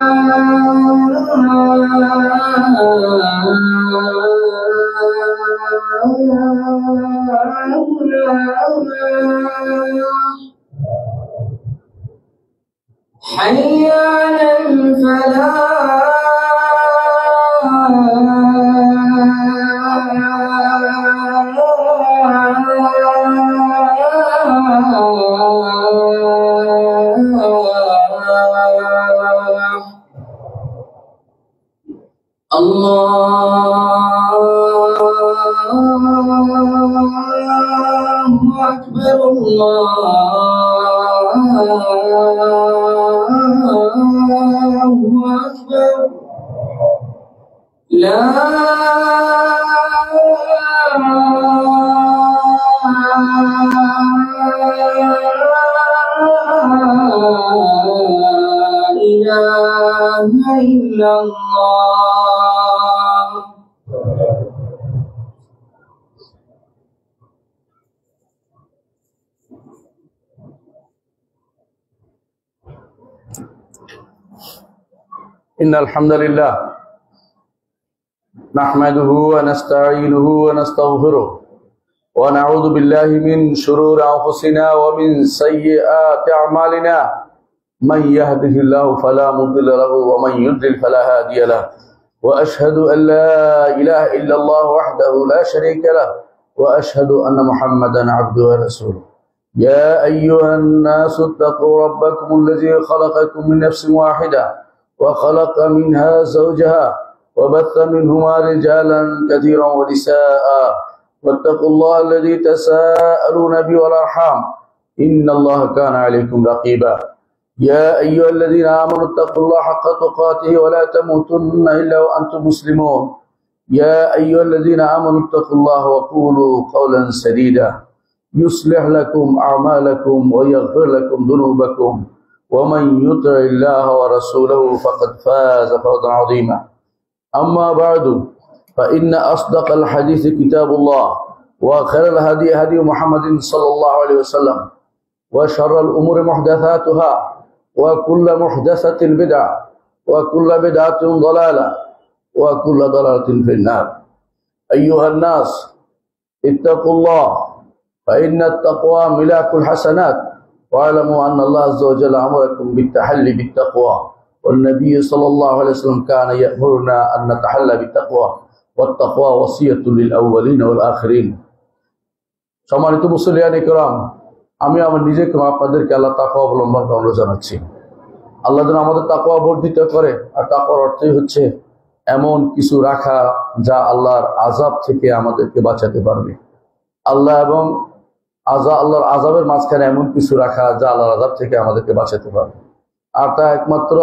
حي على الفلاح الله أكبر الله أكبر لا إله إلا الله. إن الحمد لله نحمده ونستعينه ونستغفره ونعوذ بالله من شرور أنفسنا ومن سيئات أعمالنا من يهده الله فلا مضل له ومن يضلل فلا هادي له وأشهد أن لا إله إلا الله وحده لا شريك له وأشهد أن محمدا عبده ورسوله. يا أيها الناس اتقوا ربكم الذي خلقكم من نفس واحدة وخلق منها زوجها وبث منهما رجالا كثيرا ونساء واتقوا الله الذي تساءلون به والأرحام إن الله كان عليكم رقيبا. يا أيها الذين آمنوا اتقوا الله حق تقاته ولا تموتن إلا وأنتم مسلمون. يا أيها الذين آمنوا اتقوا الله وقولوا قولا سديدا يصلح لكم أعمالكم ويغفر لكم ذنوبكم ومن يطع الله ورسوله فقد فاز فوزا عظيما. أما بعد فإن أصدق الحديث كتاب الله وخير الهدي هدي محمد صلى الله عليه وسلم وشر الأمور محدثاتها وكل محدثة بدعة وكل بدعة ضلالة وكل ضلالة في النار. أيها الناس اتقوا الله فإن التقوى ملاك الحسنات واعلموا أن الله عز وجل أمركم بالتحلي بالتقوى والنبي صلى الله عليه وسلم كان يأمرنا أن نتحلى بالتقوى والتقوى وصية للأولين والآخرين. সম্মানিত মুসলিয়ান ইকরাম, আমি আমার নিজেকে আপনাদেরকে আল্লাহ তাকওয়া অবলম্বন করার জানাচ্ছি। আল্লাহ যেন আমাদের তাকওয়া বর্ধিত করে। আর তাকওয়ার অর্থই হচ্ছে এমন কিছু রাখা যা আল্লাহর আযাব থেকে আমাদেরকে বাঁচাতে পারবে। আল্লাহ এবং আল্লাহর আযাবের মাঝখানে এমন কিছু রাখা যা আল্লাহর আযাব থেকে আমাদেরকে বাঁচাতে পারবে। আর তা একমাত্র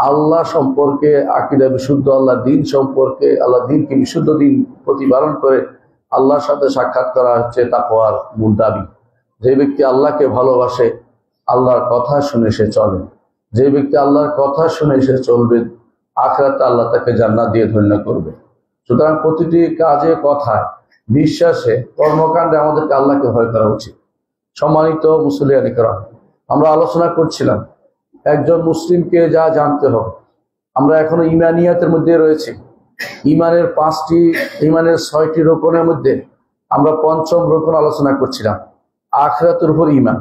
আল্লাহ সম্পর্কে আকীদা বিশুদ্ধ, আল্লাহ দিন সম্পর্কে, আল্লাহ দিনকে বিশুদ্ধ দিন প্রতিপালন করে আল্লাহর সাথে সাক্ষাৎ করা হচ্ছে তাকওয়ার মূল দাবি। যে ব্যক্তি আল্লাহকে ভালোবাসে, আল্লাহর কথা শুনে সে চলে। যে ব্যক্তি আল্লাহর কথা শুনে সে চলবে, আখিরাতে আল্লাহ তাকে জান্নাত দিয়ে ধন্য করবে। সুতরাং প্রতিটি কাজে, কথায়, বিশ্বাসে, কর্মকাণ্ডে আমাদেরকে আল্লাহকে ভয় করা উচিত। সম্মানিত মুসলিয়ান ইকরাম, আমরা আলোচনা করছিলাম একজন মুসলিমকে যা জানতে হবে। আমরা এখনো ইমানিয়াতের মধ্যে রয়েছি। ইমানের 6টি রোকনের মধ্যে আমরা পঞ্চম রোকন আলোচনা করছিলাম, আখিরাতের উপর ইমান।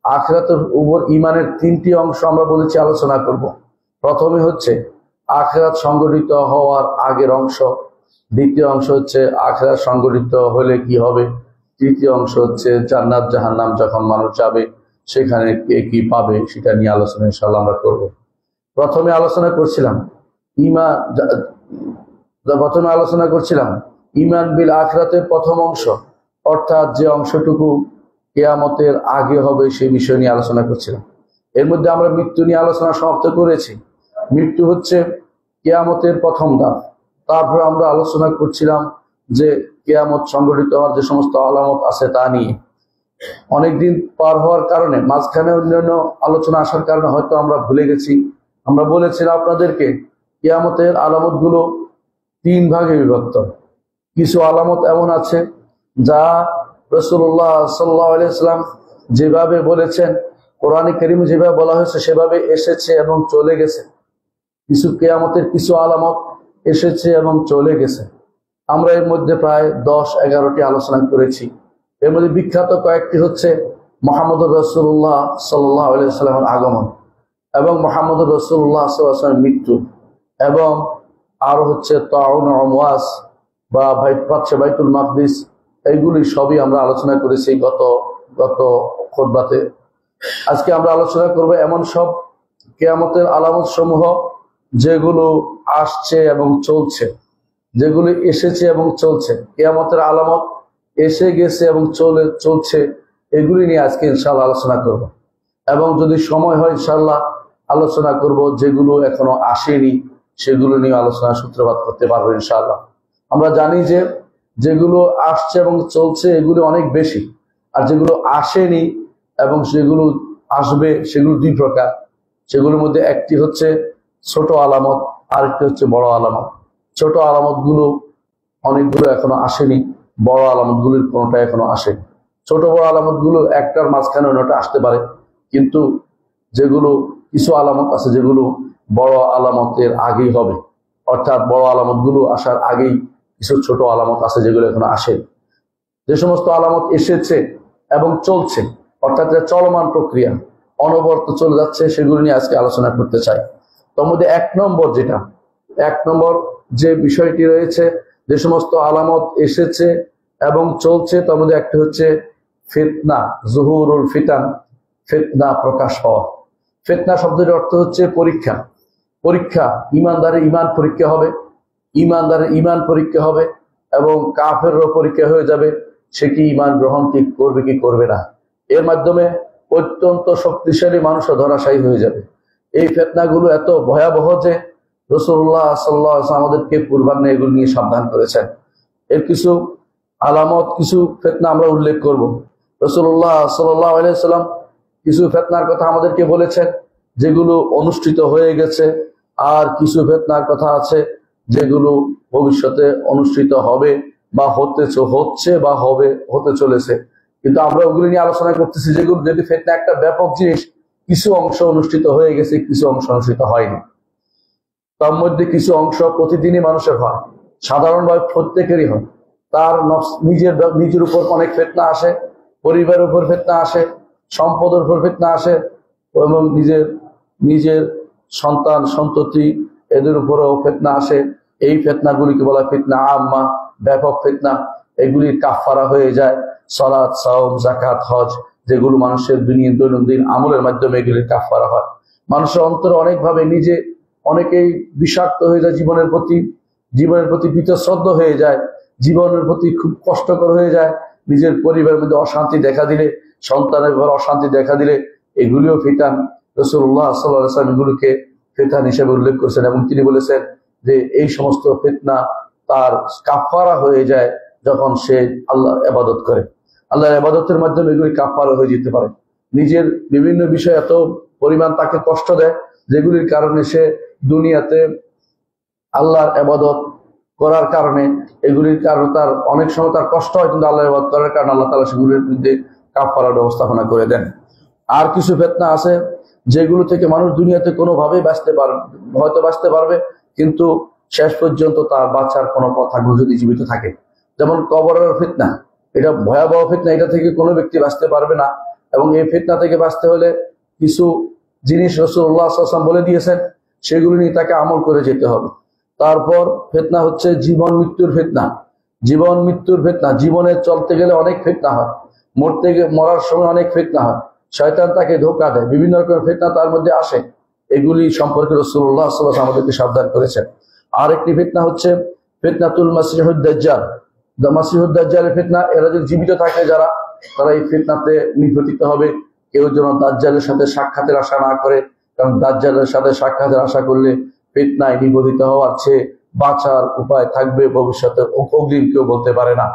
আখিরাতের উপর ইমানের 3টি অংশ আমরা বলেছি আলোচনা করব। প্রথমে হচ্ছে আখিরাত সংগঠিত হওয়ার আগের অংশ, দ্বিতীয় অংশ হচ্ছে আখিরাত সংগঠিত হলে কি হবে, তৃতীয় অংশ হচ্ছে জান্নাত জাহান্নাম যখন মানুষ যাবে সেখানে কে কি পাবে সেটা নিয়ে আলোচনা ইনশাআল্লাহ আমরা করব। প্রথমে আলোচনা করছিলাম ইমান বিল আখিরাতের প্রথম অংশ, অর্থাৎ যে অংশটুকু কিয়ামতের আগে হবে সেই বিষয় নিয়ে আলোচনা করছিলাম। এর মধ্যে আমরা মৃত্যু নিয়ে আলোচনা সমাপ্ত করেছি। মৃত্যু হচ্ছে কিয়ামতের প্রথম ধাপ। তারপর আমরা আলোচনা করছিলাম যে কিয়ামত সংঘটিত হওয়ার যে সমস্ত আলামত আছে তা নিয়ে। অনেকদিন পার হওয়ার কারণে, মাঝখানে অন্যান্য আলোচনা আসার কারণে হয়তো আমরা ভুলে গেছি। আমরা বলেছিলাম আপনাদেরকে কিয়ামতের আলামত গুলো 3 ভাগে বিভক্ত। কিছু আলামত এমন আছে যা রাসূলুল্লাহ সাল্লাল্লাহু আলাইহি ওয়াসাল্লাম যেভাবে বলেছেন, কোরআনে কারীমে যেভাবে বলা হয়েছে সেভাবে এসেছে এবং চলে গেছে। কিছু কিয়ামতের কিছু আলামত এসেছে এবং চলে গেছে। আমরা এর মধ্যে প্রায় 10-11টি আলোচনা করেছি। এর মধ্যে বিখ্যাত কয়েকটি হচ্ছে মুহাম্মদুর রাসূলুল্লাহ সাল্লাল্লাহু আলাইহি ওয়াসাল্লামের আগমন এবং মুহাম্মদুর রাসূলুল্লাহ সাল্লাল্লাহু আলাইহি ওয়াসাল্লামের মৃত্যু, এবং আরো হচ্ছে তাউন আমওয়াস বা বাইতুল মাকদিস। এইগুলি সবই আমরা আলোচনা করেছি গত খুতবাতে। আজকে আমরা আলোচনা করব এমন সব কিয়ামতের আলামত সমূহ যেগুলো আসছে এবং চলছে, যেগুলি এসেছে এবং চলছে। কিয়ামতের আলামত এসে গেছে এবং চলছে, এগুলি নিয়ে আজকে ইনশাআল্লাহ আলোচনা করব। এবং যদি সময় হয় ইনশাআল্লাহ আলোচনা করব যেগুলো এখনো আসেনি, সেগুলো নিয়ে আলোচনা সূত্রপাত করতে পারবো ইনশাআল্লাহ। আমরা জানি যে যেগুলো আসছে এবং চলছে এগুলো অনেক বেশি, আর যেগুলো আসেনি এবং সেগুলো আসবে সেগুলো দুই প্রকার। সেগুলোর মধ্যে একটি হচ্ছে ছোট আলামত, আরেকটি হচ্ছে বড় আলামত। ছোট আলামতগুলো অনেকগুলো এখনো আসেনি, বড় আলামতগুলির কোনোটা এখনো আসেনি। ছোট বড় আলামতগুলো একটার মাঝখানে অন্যটা আসতে পারে, কিন্তু যেগুলো কিছু আলামত আছে যেগুলো বড় আলামতের আগেই হবে, অর্থাৎ বড় আলামতগুলো আসার আগেই কিছু ছোট আলামত আছে যেগুলো এখনো আসেনি। যে সমস্ত আলামত এসেছে এবং চলছে, অর্থাৎ চলমান প্রক্রিয়া, অনবরত চলে যাচ্ছে, সেগুলো নিয়ে আজকে আলোচনা করতে চাই। তার মধ্যে এক নম্বর যে বিষয়টি রয়েছে, যে সমস্ত আলামত এসেছে এবং চলছে, তার মধ্যে একটি হচ্ছে ফিতনা, জুহুরুল ফিতান, ফিতনা প্রকাশ হওয়া। ফিতনা শব্দের অর্থ হচ্ছে পরীক্ষা। ইমানদারের ইমান পরীক্ষা হবে, ইমানদারের ইমান পরীক্ষা হবে, এবং কাফেরও পরীক্ষা হয়ে যাবে, সে কি ইমান গ্রহণ করবে কি করবে না। এর মাধ্যমে অত্যন্ত শক্তিশালী মানুষও ধরাশায়ী হয়ে যাবে। এই ফিতনাগুলো এত ভয়াবহ যে রাসূলুল্লাহ সাল্লাল্লাহু আলাইহি ওয়াসাল্লাম আমাদেরকে পূর্বান্নে এগুলো নিয়ে সাবধান করেছেন। এর কিছু আলামত, কিছু ফিতনা আমরা উল্লেখ করব। রাসূলুল্লাহ সাল্লাল্লাহু আলাইহি ওয়াসাল্লাম কিছু ফিতনার কথা আমাদেরকে বলেছেন যেগুলো অনুষ্ঠিত হয়ে গেছে, আর কিছু ফিতনার কথা আছে যেগুলো ভবিষ্যতে অনুষ্ঠিত হবে বা হচ্ছে বা হতে চলেছে। কিন্তু আমরা ওগুলো নিয়ে আলোচনা করতেছি যেগুলো, যদি ফিতনা একটা ব্যাপক জিনিস, কিছু অংশ অনুষ্ঠিত হয়ে গেছে, কিছু অংশ অনুষ্ঠিত হয়নি। তার মধ্যে কিছু অংশ প্রতিদিনই মানুষের হয়, সাধারণভাবে প্রত্যেকেরই হয়। তার নিজের উপর অনেক ফিতনা আসে, পরিবারের উপর ফিতনা আসে, সম্পদের উপর ফিতনা আসে, এবং নিজের সন্তান সন্ততি এদের উপরেও ফিতনা আসে। এই ফিতনাগুলিকে বলা ফিতনা আম্মা, ব্যাপক ফিতনা। এগুলি কাফারা হয়ে যায় সালাত, সাওম, যাকাত, হজ, যেগুলো মানুষের দৈনন্দিন আমলের মাধ্যমে এগুলি কাফারা হয়। মানুষের অন্তরে অনেকভাবে অনেকেই বিষাক্ত হয়ে যায়, জীবনের প্রতি বীতশ্রদ্ধ হয়ে যায়, জীবনের প্রতি খুব কষ্টকর হয়ে যায়। নিজের পরিবারের মধ্যে অশান্তি দেখা দিলে, সন্তানের ঘরে অশান্তি দেখা দিলে, এগুলিও ফিতান। রাসূলুল্লাহ সাল্লাল্লাহু আলাইহি ওয়াসাল্লাম এগুলোকে ফিতান হিসেবে উল্লেখ করেছেন, এবং তিনি বলেছেন যে এই সমস্ত ফিতনা তার কাফারা হয়ে যায় যখন সে আল্লাহর ইবাদত করে। আল্লাহর ইবাদতের মাধ্যমে এগুলি কাফারা হয়ে যেতে পারে। নিজের বিভিন্ন বিষয় এত পরিমাণ তাকে কষ্ট দেয় যেগুলির কারণে সে দুনিয়াতে আল্লাহর ইবাদত করার কারণে, এগুলির কারণে তার অনেক সময় তার কষ্ট হয়, কিন্তু আল্লাহর ইবাদত করার কারণে আল্লাহ তাআলা সেগুলির মধ্যে কাফারার ব্যবস্থাপনা করে দেন। আর কিছু ফিতনা আছে যেগুলো থেকে মানুষ দুনিয়াতে কোনোভাবেই বাঁচতে পারবে, কিন্তু শেষ পর্যন্ত তার বাঁচার কোনো পথ থাকবে যদি জীবিত থাকে। যেমন কবরের ফিতনা, এটা ভয়াবহ ফিতনা, এটা থেকে কোনো ব্যক্তি বাঁচতে পারবে না। এবং এই ফিতনা থেকে বাঁচতে হলে কিছু জিনিস রাসূলুল্লাহ সাল্লাল্লাহু আলাইহি ওয়াসাল্লাম বলে দিয়েছেন, সেগুলো নিয়ে তাকে আমল করে যেতে হবে। তারপর ফিতনা হচ্ছে জীবন মৃত্যুর ফিতনা। জীবনে চলতে গেলে অনেক ফিতনা হয়, মরার সময় অনেক ফিতনা হয়, শয়তান তাকে ধোঁকা দেয়, বিভিন্ন রকমের ফিতনা তার মধ্যে আসে। এগুলি সম্পর্কে রাসূলুল্লাহ সাল্লাল্লাহু আলাইহি ওয়াসাল্লাম আমাদেরকে সাবধান করেছেন। আরেকটি ফিতনা হচ্ছে ফিতনাতুল মাসিহুদ দাজ্জাল, মাসিহুদ দাজ্জালের ফিতনা। এরা যদি জীবিত থাকে তারা এই ফিতনাতে নিপতিত হবে। কেউ যেন দাজ্জালের সাথে সাক্ষাতের আশা না করে, কারণ দাজ্জালের সাথে সাক্ষাতের আশা করলে ফিতনায় নিপতিত হওয়ার চেয়ে বাঁচার উপায় থাকবে ভবিষ্যতে অগ্রিম কেউ বলতে পারে না।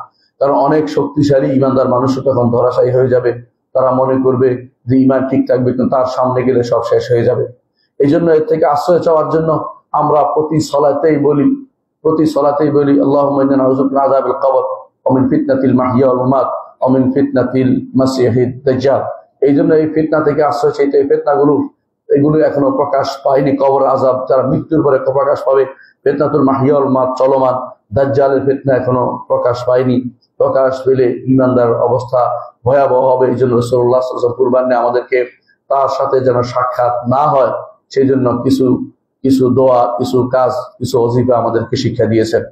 কারণ অনেক শক্তিশালী ইমানদার মানুষও তখন ধরাশায়ী হয়ে যাবে। তারা মনে করবে যে ইমান ঠিক থাকবে, কিন্তু তার সামনে গেলে সব শেষ হয়ে যাবে। এই জন্য এর থেকে আশ্রয় চাওয়ার জন্য আমরা প্রতি সলাতেই বলি আল্লাহুম্মা ইন্না নাউযু বিকা মিন আযাবিল কবর ওয়া মিন ফিতনাতিল মাহইয়া ওয়াল মামাত ওয়া মিন ফিতনাতিল মাসিহিদ দাজ্জাল। এই জন্য এই ফিতনা থেকে আশ্রয় চাইতে, এই ফিতনাগুলো এগুলো এখনো প্রকাশ পায়নি। কবর আযাব, যারা মৃত্যুর পরে প্রকাশ পাবে। ফিতনাতুল মাহইয়া ওয়াল মাত চলমান, দাজ্জালের ফিতনা এখনো প্রকাশ পায়নি। প্রকাশ পেলে ঈমানদার অবস্থা ভয়াবহ হবে। এই জন্য রাসূলুল্লাহ সাল্লাল্লাহু আলাইহি ওয়াসাল্লাম পূর্বান্নে আমাদেরকে তার সাথে যেন সাক্ষাৎ না হয় সেই জন্য কিছু কিছু দোয়া, কিছু কাজ, কিছু ওজিফা আমাদেরকে শিক্ষা দিয়েছেন।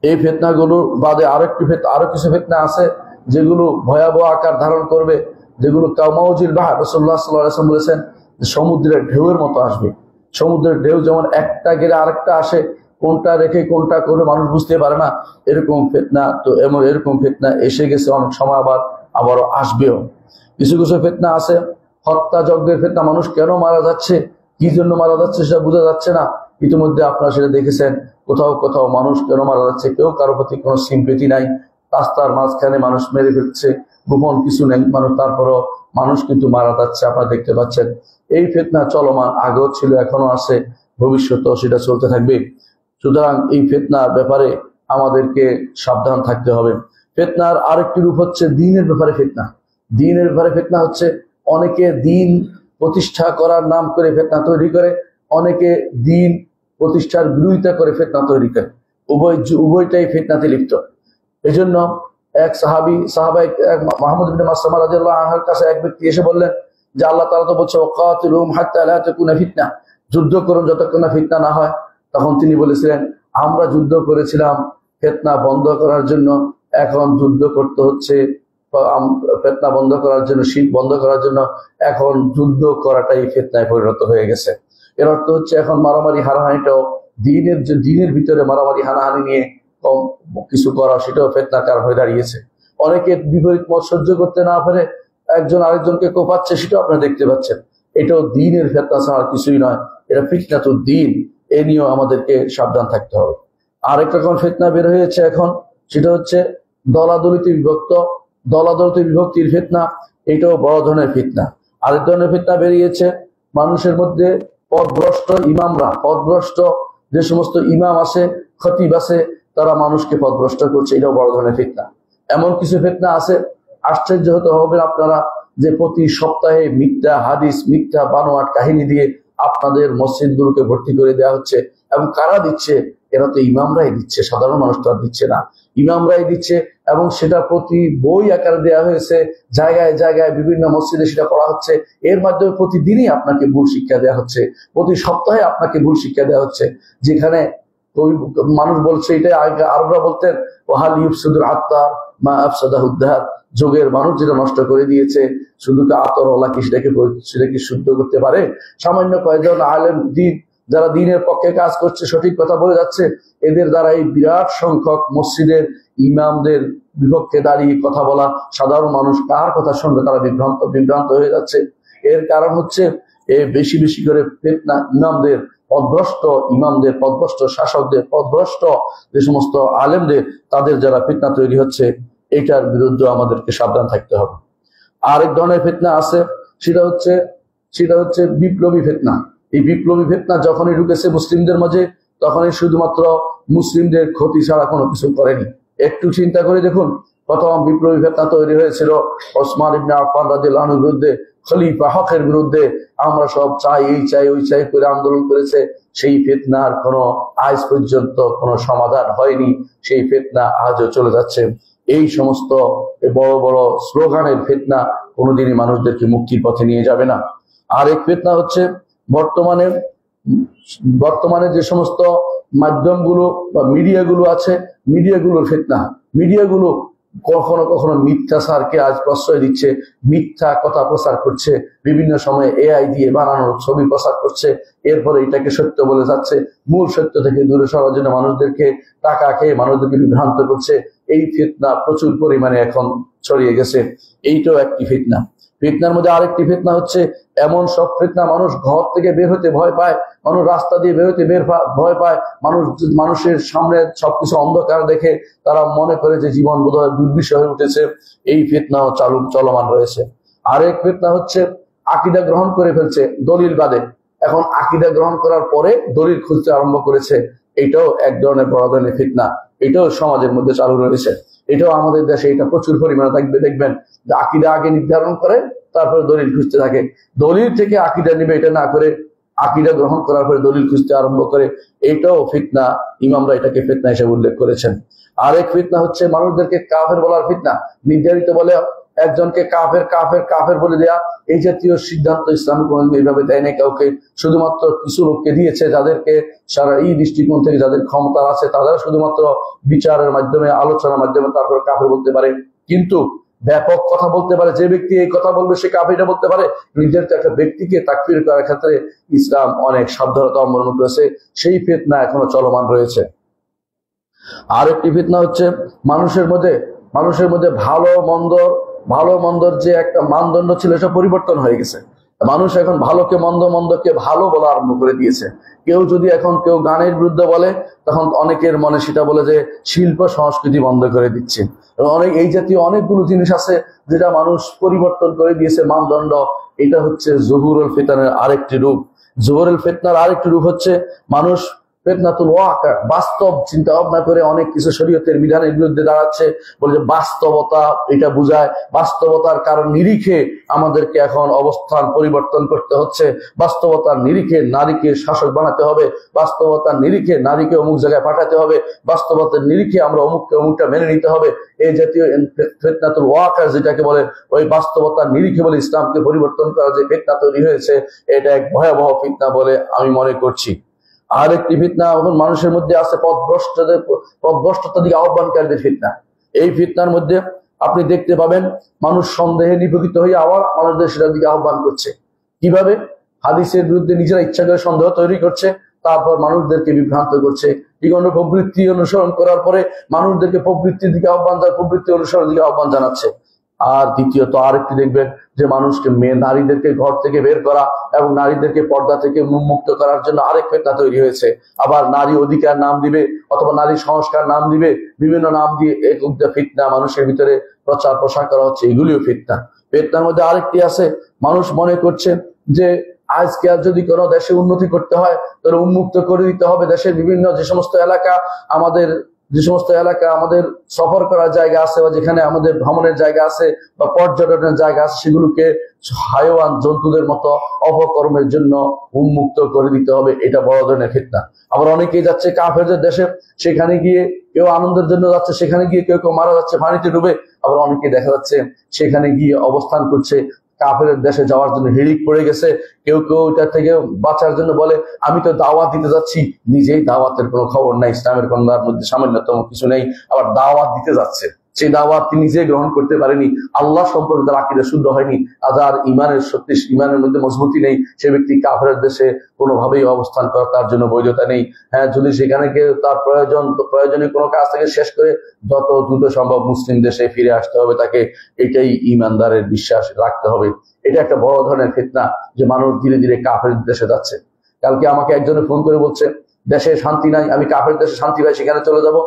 এই ফিতনাগুলো বাদে আরো কিছু ফিতনা আছে যেগুলো ভয়াবহ আকার ধারণ করবে, যেগুলো কাউমাউজিল বাহর, রাসূলুল্লাহ সাল্লাল্লাহু আলাইহি ওয়াসাল্লাম বলেছেন যে সমুদ্রের ঢেউয়ের মতো আসবে। সমুদ্রের ঢেউ যেমন একটা গেলে আরেকটা আসে, কোনটা রেখে কোনটা করে মানুষ বুঝতে পারে না, এরকম ফিতনা তো এরকম ফিতনা এসে গেছে, অনেক সময় আবারও আসবেও। কিছু কিছু ফিতনা আছে হত্যা যজ্ঞের ফিতনা। মানুষ কেন মারা যাচ্ছে, কি জন্য মারা যাচ্ছে সেটা বোঝা যাচ্ছে না। ইতিমধ্যে আপনারা সেটা দেখেছেন, কোথাও কোথাও মানুষ কেন মারা যাচ্ছে, কেউ কারো প্রতি কোনো সিম্পেথি নাই। রাস্তার মাঝখানে মানুষ মেরে ফেলছে, গোপন কিছু নেই মানুষ, তারপরও মানুষ কিন্তু মারা যাচ্ছে, আপনারা দেখতে পাচ্ছেন। এই ফিতনা চলমান, আগেও ছিল, এখনো আছে, ভবিষ্যতেও সেটা চলতে থাকবে। সুতরাং এই ফিতনার ব্যাপারে আমাদেরকে সাবধান থাকতে হবে। ফিতনার আরেকটি রূপ হচ্ছে দ্বীনের ব্যাপারে ফিতনা। দ্বীনের ব্যাপারে ফিতনা হচ্ছে অনেকে দ্বীন প্রতিষ্ঠা করার নাম করে ফিতনা তৈরি করে, অনেকে দ্বীন প্রতিষ্ঠার বিরোধিতা করে ফিতনা তৈরি করে। উভয়টাই ফিতনাতে লিপ্ত। এই জন্য এক সাহাবা মুহাম্মদ ইবনে মাসলামা রাদিয়াল্লাহু আনহুর কাছে এক ব্যক্তি এসে বললেন যে আল্লাহ তাআলা তো বলছে ওয়াকাতিলুহুম হাত্তা লা তাকুনা ফিতনা, যুদ্ধ করুন যতক্ষণ না ফিতনা না হয়। তখন তিনি বলেছিলেন আমরা যুদ্ধ করেছিলাম ফিতনা বন্ধ করার জন্য, এখন যুদ্ধ করতে হচ্ছে ফিতনা বন্ধ করার জন্য, শীত বন্ধ করার জন্য। এখন যুদ্ধ করাটাই ফিতনায় পরিণত হয়ে গেছে। এর অর্থ হচ্ছে এখন মারামারি হানাহানিটাও দ্বীনের ভিতরে মারামারি হানাহানি নিয়ে কম কিছু করা, সেটাও ফিতনার কারণ হয়ে দাঁড়িয়েছে। অনেকে বিপরীত মত সহ্য করতে না পারে একজন আরেকজনকে কোপাচ্ছে, সেটাও আপনারা দেখতে পাচ্ছেন। এটাও দ্বীনের ফিতনা ছাড়া কিছুই নয়, এটা ফিতনাতুদ দ্বীন। এ নিয়েও আমাদেরকে সাবধান থাকতে হবে। আরেক রকম ফিতনা বের হয়েছে এখন, সেটা হচ্ছে দলাদলিতে বিভক্তির ফিতনা। এটাও বড় ধরনের ফিতনা। আরেক ধরনের ফিতনা বেরিয়েছে মানুষের মধ্যে পথভ্রষ্ট যে সমস্ত ইমাম আছে, খতিব আছে, তারা মানুষকে পথভ্রষ্ট করছে, এটাও বড় ধরনের ফিতনা। এমন কিছু ফিতনা আছে, আশ্চর্য হতে হবে আপনারা, যে প্রতি সপ্তাহে মিথ্যা হাদিস, মিথ্যা বানোয়াট কাহিনী দিয়ে আপনাদের মসজিদগুলোকে ভর্তি করে দেওয়া হচ্ছে। এবং কারা দিচ্ছে? এরা তো ইমামরাই দিচ্ছে, সাধারণ মানুষ তো আর দিচ্ছে না, ইমামরাই দিচ্ছে। এবং সেটা প্রতি বই আকারে দেওয়া হয়েছে, জায়গায় জায়গায় বিভিন্ন মসজিদে সেটা পড়া হচ্ছে। এর মাধ্যমে প্রতিদিনই আপনাকে ভুল শিক্ষা দেওয়া হচ্ছে, প্রতি সপ্তাহে আপনাকে ভুল শিক্ষা দেওয়া হচ্ছে। যেখানে মানুষ বলছে, এটা আরবরা বলতেন ওয়াহাল ইউফসিদুল আত্তার মা আফসাদাহুদ দাহর, যুগের মানুষ যেটা নষ্ট করে দিয়েছে, শুধু আতরওয়ালা কি সেটাকে শুদ্ধ করতে পারে? সামান্য কয়েকজন আলেম দ্বীন, যারা দ্বীনের পক্ষে কাজ করছে, সঠিক কথা বলে যাচ্ছে, এদের দ্বারা এই বিরাট সংখ্যক মসজিদের ইমামদের বিপক্ষে দাঁড়িয়ে কথা বলা, সাধারণ মানুষ কার কথা শুনবে, তারা বিভ্রান্ত হয়ে যাচ্ছে। এর কারণ হচ্ছে বেশি বেশি করে ফিতনা ইমামদের পথভ্রষ্ট শাসকদের, পথভ্রষ্ট যে সমস্ত আলেমদের, তাদের যারা ফিতনা তৈরি হচ্ছে, এটার বিরুদ্ধে আমাদেরকে সাবধান থাকতে হবে। আরেক ধরনের ফিতনা আছে, সেটা হচ্ছে বিপ্লবী ফিতনা। এই বিপ্লবী ফিতনা যখনই ঢুকেছে মুসলিমদের মাঝে, তখনই শুধুমাত্র মুসলিমদের ক্ষতি ছাড়া কোনো কিছু করেনি। একটু চিন্তা করে দেখুন, প্রথম বিপ্লবী ফিতনা তৈরি হয়েছিল ওসমান ইবনে আফফান রাদিয়াল্লাহু আনহুর বিরুদ্ধে, খলিফা হকের বিরুদ্ধে। আমরা সব চাই, এই চাই, ওই চাই করে আন্দোলন করেছে। সেই ফিতনার কোনো আজ পর্যন্ত কোনো সমাধান হয়নি, সেই ফিতনা আজও চলে যাচ্ছে। এই সমস্ত বড় বড় স্লোগানের ফিতনা কোনোদিনই মানুষদেরকে মুক্তির পথে নিয়ে যাবে না। আরেক ফিতনা হচ্ছে বর্তমানে যে সমস্ত মাধ্যমগুলো বা মিডিয়াগুলো আছে, মিডিয়াগুলোর ফিতনা। মিডিয়াগুলো কখনো কখনো মিথ্যাচারকে আজ প্রশ্রয় দিচ্ছে, মিথ্যা কথা প্রচার করছে, বিভিন্ন সময়ে এআই দিয়ে বানানোর ছবি প্রচার করছে, এরপরে এটাকে সত্য বলে যাচ্ছে। মূল সত্য থেকে দূরে সরার জন্য মানুষদেরকে টাকা খেয়ে মানুষদেরকে বিভ্রান্ত করছে। এই ফিতনা প্রচুর পরিমাণে এখন ছড়িয়ে গেছে। এইটাও একটি ফিতনা। ফিতনার মধ্যে আরেকটি ফিতনা হচ্ছে এমন সব ফিতনা, মানুষ ঘর থেকে বের হতে ভয় পায়, মানুষ রাস্তা দিয়ে বের হতে ভয় পায়, মানুষের সামনে সবকিছু অন্ধকার দেখে তারা মনে করে যে জীবন বোধহয় দুর্বিষহ হয়ে উঠেছে। এই ফিতনাও চলমান রয়েছে। আরেক ফিতনা হচ্ছে আকীদা গ্রহণ করে ফেলছে দলিল বাদে, এখন আকীদা গ্রহণ করার পরে দলিল খুঁজতে আরম্ভ করেছে। এটাও এক ধরনের বড় ধরনের ফিতনা। এটাও সমাজের মধ্যে চালু রয়েছে। এটাও আমাদের দেশে এটা প্রচুর পরিমাণে থাকবে। দেখবেন যে আকীদা আগে নির্ধারণ করে, তারপরে দলিল খুঁজতে থাকে। দলিল থেকে আকীদা নিবে এটা না করে আকীদা গ্রহণ করার পরে দলিল খুঁজতে আরম্ভ করে। এইটাও ফিতনা। ইমামরা এটাকে ফিতনা হিসেবে উল্লেখ করেছেন। আরেক ফিতনা হচ্ছে মানুষদেরকে কাফের বলার ফিতনা। নির্ধারিত বলে একজনকে কাফের কাফের কাফের বলে দেয়া, এই জাতীয় সিদ্ধান্ত ইসলাম কোনদিন এইভাবে দেয় না কাউকে। শুধুমাত্র কিছু লোককে দিয়েছে, যাদেরকে সারা এই দৃষ্টিকোণ থেকে যাদের ক্ষমতা আছে তারা শুধুমাত্র বিচারের মাধ্যমে, আলোচনার মাধ্যমে তারপর কাফের বলতে পারে। কিন্তু ব্যাপক কথা বলতে পারে, যে ব্যক্তি এই কথা বলবে সে কাফেরটা বলতে পারে। নির্ধারিত একটা ব্যক্তিকে তাকফির করার ক্ষেত্রে ইসলাম অনেক সাবধানতা অবলম্বন করেছে। সেই ফিতনা এখনো চলমান রয়েছে। আরেকটি ফিতনা হচ্ছে মানুষের মধ্যে ভালো মন্দর যে একটা মানদণ্ড ছিল সেটা পরিবর্তন হয়ে গেছে। মানুষ এখন ভালোকে মন্দ, মন্দকে ভালো বলা আরম্ভ করে দিয়েছে। কেউ যদি এখন কেউ গানের বিরুদ্ধে বলে, তখন অনেকের মনে সেটা বলে যে শিল্প সংস্কৃতি বন্ধ করে দিচ্ছে। এবং এই জাতীয় অনেকগুলো জিনিস আছে যেটা মানুষ পরিবর্তন করে দিয়েছে মানদণ্ড। এটা হচ্ছে জহুরুল ফিতনার আরেকটি রূপ। জহুরুল ফিতনার আরেকটি রূপ হচ্ছে মানুষ ফিতনাতুল ওয়াকা, বাস্তব চিন্তা ভাবনা করে অনেক কিছু শরীয়তের বিধানের বিরুদ্ধে দাঁড়াচ্ছে। বলে যে বাস্তবতা এটা বুঝায়, বাস্তবতার কারণ নিরিখে আমাদেরকে এখন অবস্থান পরিবর্তন করতে হচ্ছে। বাস্তবতার নিরিখে নারীকে শাসক বানাতে হবে, বাস্তবতার নিরিখে নারীকে অমুক জায়গায় পাঠাতে হবে, বাস্তবতার নিরিখে আমরা অমুকটা মেনে নিতে হবে। এই জাতীয় ফিতনাতুল ওয়াকা যেটাকে বলে, ওই বাস্তবতার নিরিখে বলে ইসলামকে পরিবর্তন করা যে ফিতনা তৈরি হয়েছে, এটা এক ভয়াবহ ফিতনা বলে আমি মনে করছি। আরেকটি ফিতনা এখন মানুষের মধ্যে আছে পথভ্রষ্টতার দিকে আহ্বানকারীদের ফিতনা। এই ফিতনার মধ্যে আপনি দেখতে পাবেন মানুষ সন্দেহে নিপীড়িত হয়ে আবার মানুষদের সেটার দিকে আহ্বান করছে। কিভাবে? হাদিসের বিরুদ্ধে নিজেরা ইচ্ছা করে সন্দেহ তৈরি করছে, তারপর মানুষদেরকে বিভ্রান্ত করছে। কোনো প্রবৃত্তি অনুসরণ করার পরে মানুষদেরকে প্রবৃত্তির দিকে প্রবৃত্তি অনুসরণের দিকে আহ্বান জানাচ্ছে। আর দ্বিতীয়ত আরেকটি দেখবেন যে মানুষকে নারীদেরকে ঘর থেকে বের করা এবং নারীদেরকে পর্দা থেকে মুক্ত করার জন্য আরেক ফিতনা তৈরি হয়েছে। আবার নারী অধিকার নাম দিবে অথবা নারী সংস্কার নাম দিবে, বিভিন্ন নাম দিয়ে এক ফিতনা মানুষের ভিতরে প্রচার প্রসার করা হচ্ছে। এগুলিও ফিতনা। ফিতনার মধ্যে আরেকটি আছে, মানুষ মনে করছে যে আজকে আর যদি কোনো দেশে উন্নতি করতে হয় তাহলে উন্মুক্ত করে দিতে হবে দেশের বিভিন্ন যে সমস্ত এলাকা আমাদের সফর করার জায়গা আছে বা যেখানে আমাদের ভ্রমণের জায়গা আছে বা পর্যটনের জায়গা আছে, সেগুলোকে হাইওয়ান জন্তুদের মতো অপকর্মের জন্য উন্মুক্ত করে দিতে হবে। এটা বড় ধরনের ফিতনা। আবার অনেকেই যাচ্ছে কাফেরদের দেশে, সেখানে গিয়ে কেউ আনন্দের জন্য যাচ্ছে, সেখানে গিয়ে কেউ মারা যাচ্ছে পানিতে ডুবে। আবার অনেকে দেখা যাচ্ছে সেখানে গিয়ে অবস্থান করছে, কাফেরের দেশে যাওয়ার জন্য হিড়িক পড়ে গেছে। কেউ এটা থেকে বাঁচার জন্য বলে আমি তো দাওয়াত দিতে যাচ্ছি, নিজেই দাওয়াতের কোনো খবর নাই, ইসলামের কন্যার মধ্যে সামান্যতম কিছু নেই, আবার দাওয়াত দিতে যাচ্ছে। সেই দাওয়াত তিনি নিজে গ্রহণ করতে পারেনি, আল্লাহ সম্পর্কে তার আকীদা শুদ্ধ হয়নি, আর ইমানের মধ্যে মজবুতি নেই, সে ব্যক্তি কাফেরের দেশে কোনোভাবেই অবস্থান করা তার জন্য বৈধতা নেই। হ্যাঁ, যদি সেখানে গিয়ে তার প্রয়োজনীয় কোনো কাজ থেকে শেষ করে যত দ্রুত সম্ভব মুসলিম দেশে ফিরে আসতে হবে তাকে, এটাই ইমানদারের বিশ্বাস রাখতে হবে। এটা একটা বড় ধরনের ফিতনা যে মানুষ ধীরে ধীরে কাফের দেশে যাচ্ছে। কালকে আমাকে একজনে ফোন করে বলছে দেশে শান্তি নাই, আমি কাফের দেশে শান্তি পাই সেখানে চলে যাবো।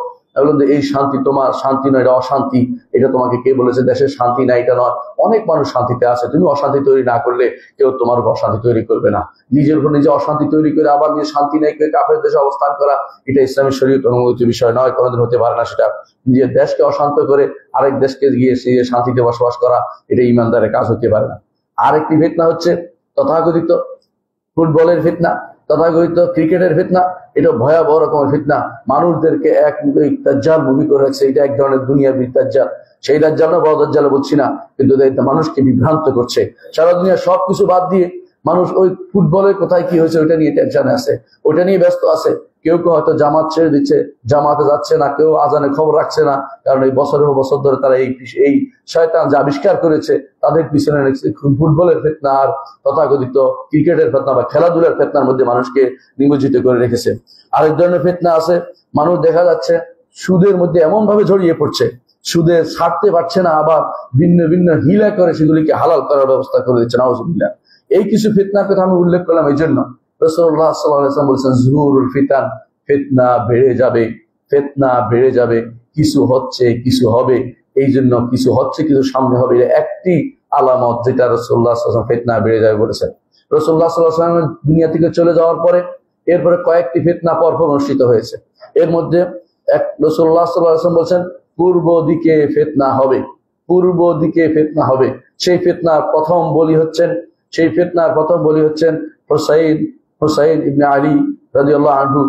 এই শান্তি তোমার শান্তি নয়, এটা অশান্তি। এটা তোমাকে কে বলেছে দেশের শান্তি নাই? এটা নয়, অনেক মানুষ শান্তিতে আছে। তুমি অশান্তি তৈরি না করলে কেউ তোমার অশান্তি তৈরি করবে না। নিজের উপর নিজে অশান্তি তৈরি করে আবার নিজের শান্তি নেই করে কাফের দেশে অবস্থান করা, এটা ইসলামের শরীয়ত অনুমোদিত বিষয় নয়, কোনোদিন হতে পারে না। সেটা নিজের দেশকে অশান্ত করে আরেক দেশকে গিয়ে সে শান্তিতে বসবাস করা, এটা ইমানদারের কাজ হতে পারে না। আরেকটি ফিতনা হচ্ছে তথাকথিত ফুটবলের ফিতনা, তথাকথিত ক্রিকেটের ফিতনা। এটা ভয়াবহ রকমের ফিতনা। মানুষদেরকে এক দাজ্জাল মুভি করেছে, এটা এক ধরনের দুনিয়াবি দাজ্জাল। সেই দাজ্জাল না, বড় দাজ্জাল বলছি না, কিন্তু মানুষকে বিভ্রান্ত করছে। সারা দুনিয়া সবকিছু বাদ দিয়ে মানুষ ওই ফুটবলের কোথায় কি হয়েছে ওইটা নিয়ে টেনশনে আছে, ওইটা নিয়ে ব্যস্ত আছে। কেউ কেউ হয়তো জামাত ছেড়ে দিচ্ছে, জামাতে যাচ্ছে না, কেউ আজানের খবর রাখছে না, কারণ এই বছরের বছর ধরে তারা এই শয়তান যে আবিষ্কার করেছে তাদের পিছনে ফুটবলের ফিতনা আর তথাকথিত ক্রিকেটের ফিতনা বা খেলাধুলার ফিতনার মধ্যে মানুষকে নিমজ্জিত করে রেখেছে। আরেক ধরনের ফিতনা আছে, মানুষ দেখা যাচ্ছে সুদের মধ্যে এমন ভাবে জড়িয়ে পড়ছে, সুদে ছাড়তে পারছে না, আবার ভিন্ন ভিন্ন হিলা করে সেগুলিকে হালাল করার ব্যবস্থা করে দিচ্ছে। নাউজুবিল্লাহ। এই কিছু ফিতনার কথা আমি উল্লেখ করলাম এই জন্য, রাসূলুল্লাহ সাল্লাল্লাহু আলাইহি ওয়াসাল্লাম বলেছেন যুহুরুল ফিতান, ফিতনা বেড়ে যাবে, ফিতনা বেড়ে যাবে, কিছু হচ্ছে কিছু হবে, এই জন্য কিছু হচ্ছে কিছু সামনে হবে, একটি আলামত যেটা রাসূলুল্লাহ সাল্লাল্লাহু আলাইহি ওয়াসাল্লাম ফিতনা বেড়ে যাবে বলেছেন। রাসূলুল্লাহ সাল্লাল্লাহু আলাইহি ওয়াসাল্লাম দুনিয়া থেকে চলে যাওয়ার পরে এরপরে কয়েকটি ফিতনা পরপর অনুষ্ঠিত হয়েছে। এর মধ্যে রাসূলুল্লাহ সাল্লাল্লাহু আলাইহি ওয়াসাল্লাম বলেছেন পূর্ব দিকে ফিতনা হবে, পূর্ব দিকে ফিতনা হবে। সেই ফিতনার প্রথম বলি হচ্ছেন হুসাইন ইবনে আলী রাদিয়াল্লাহু আনহু।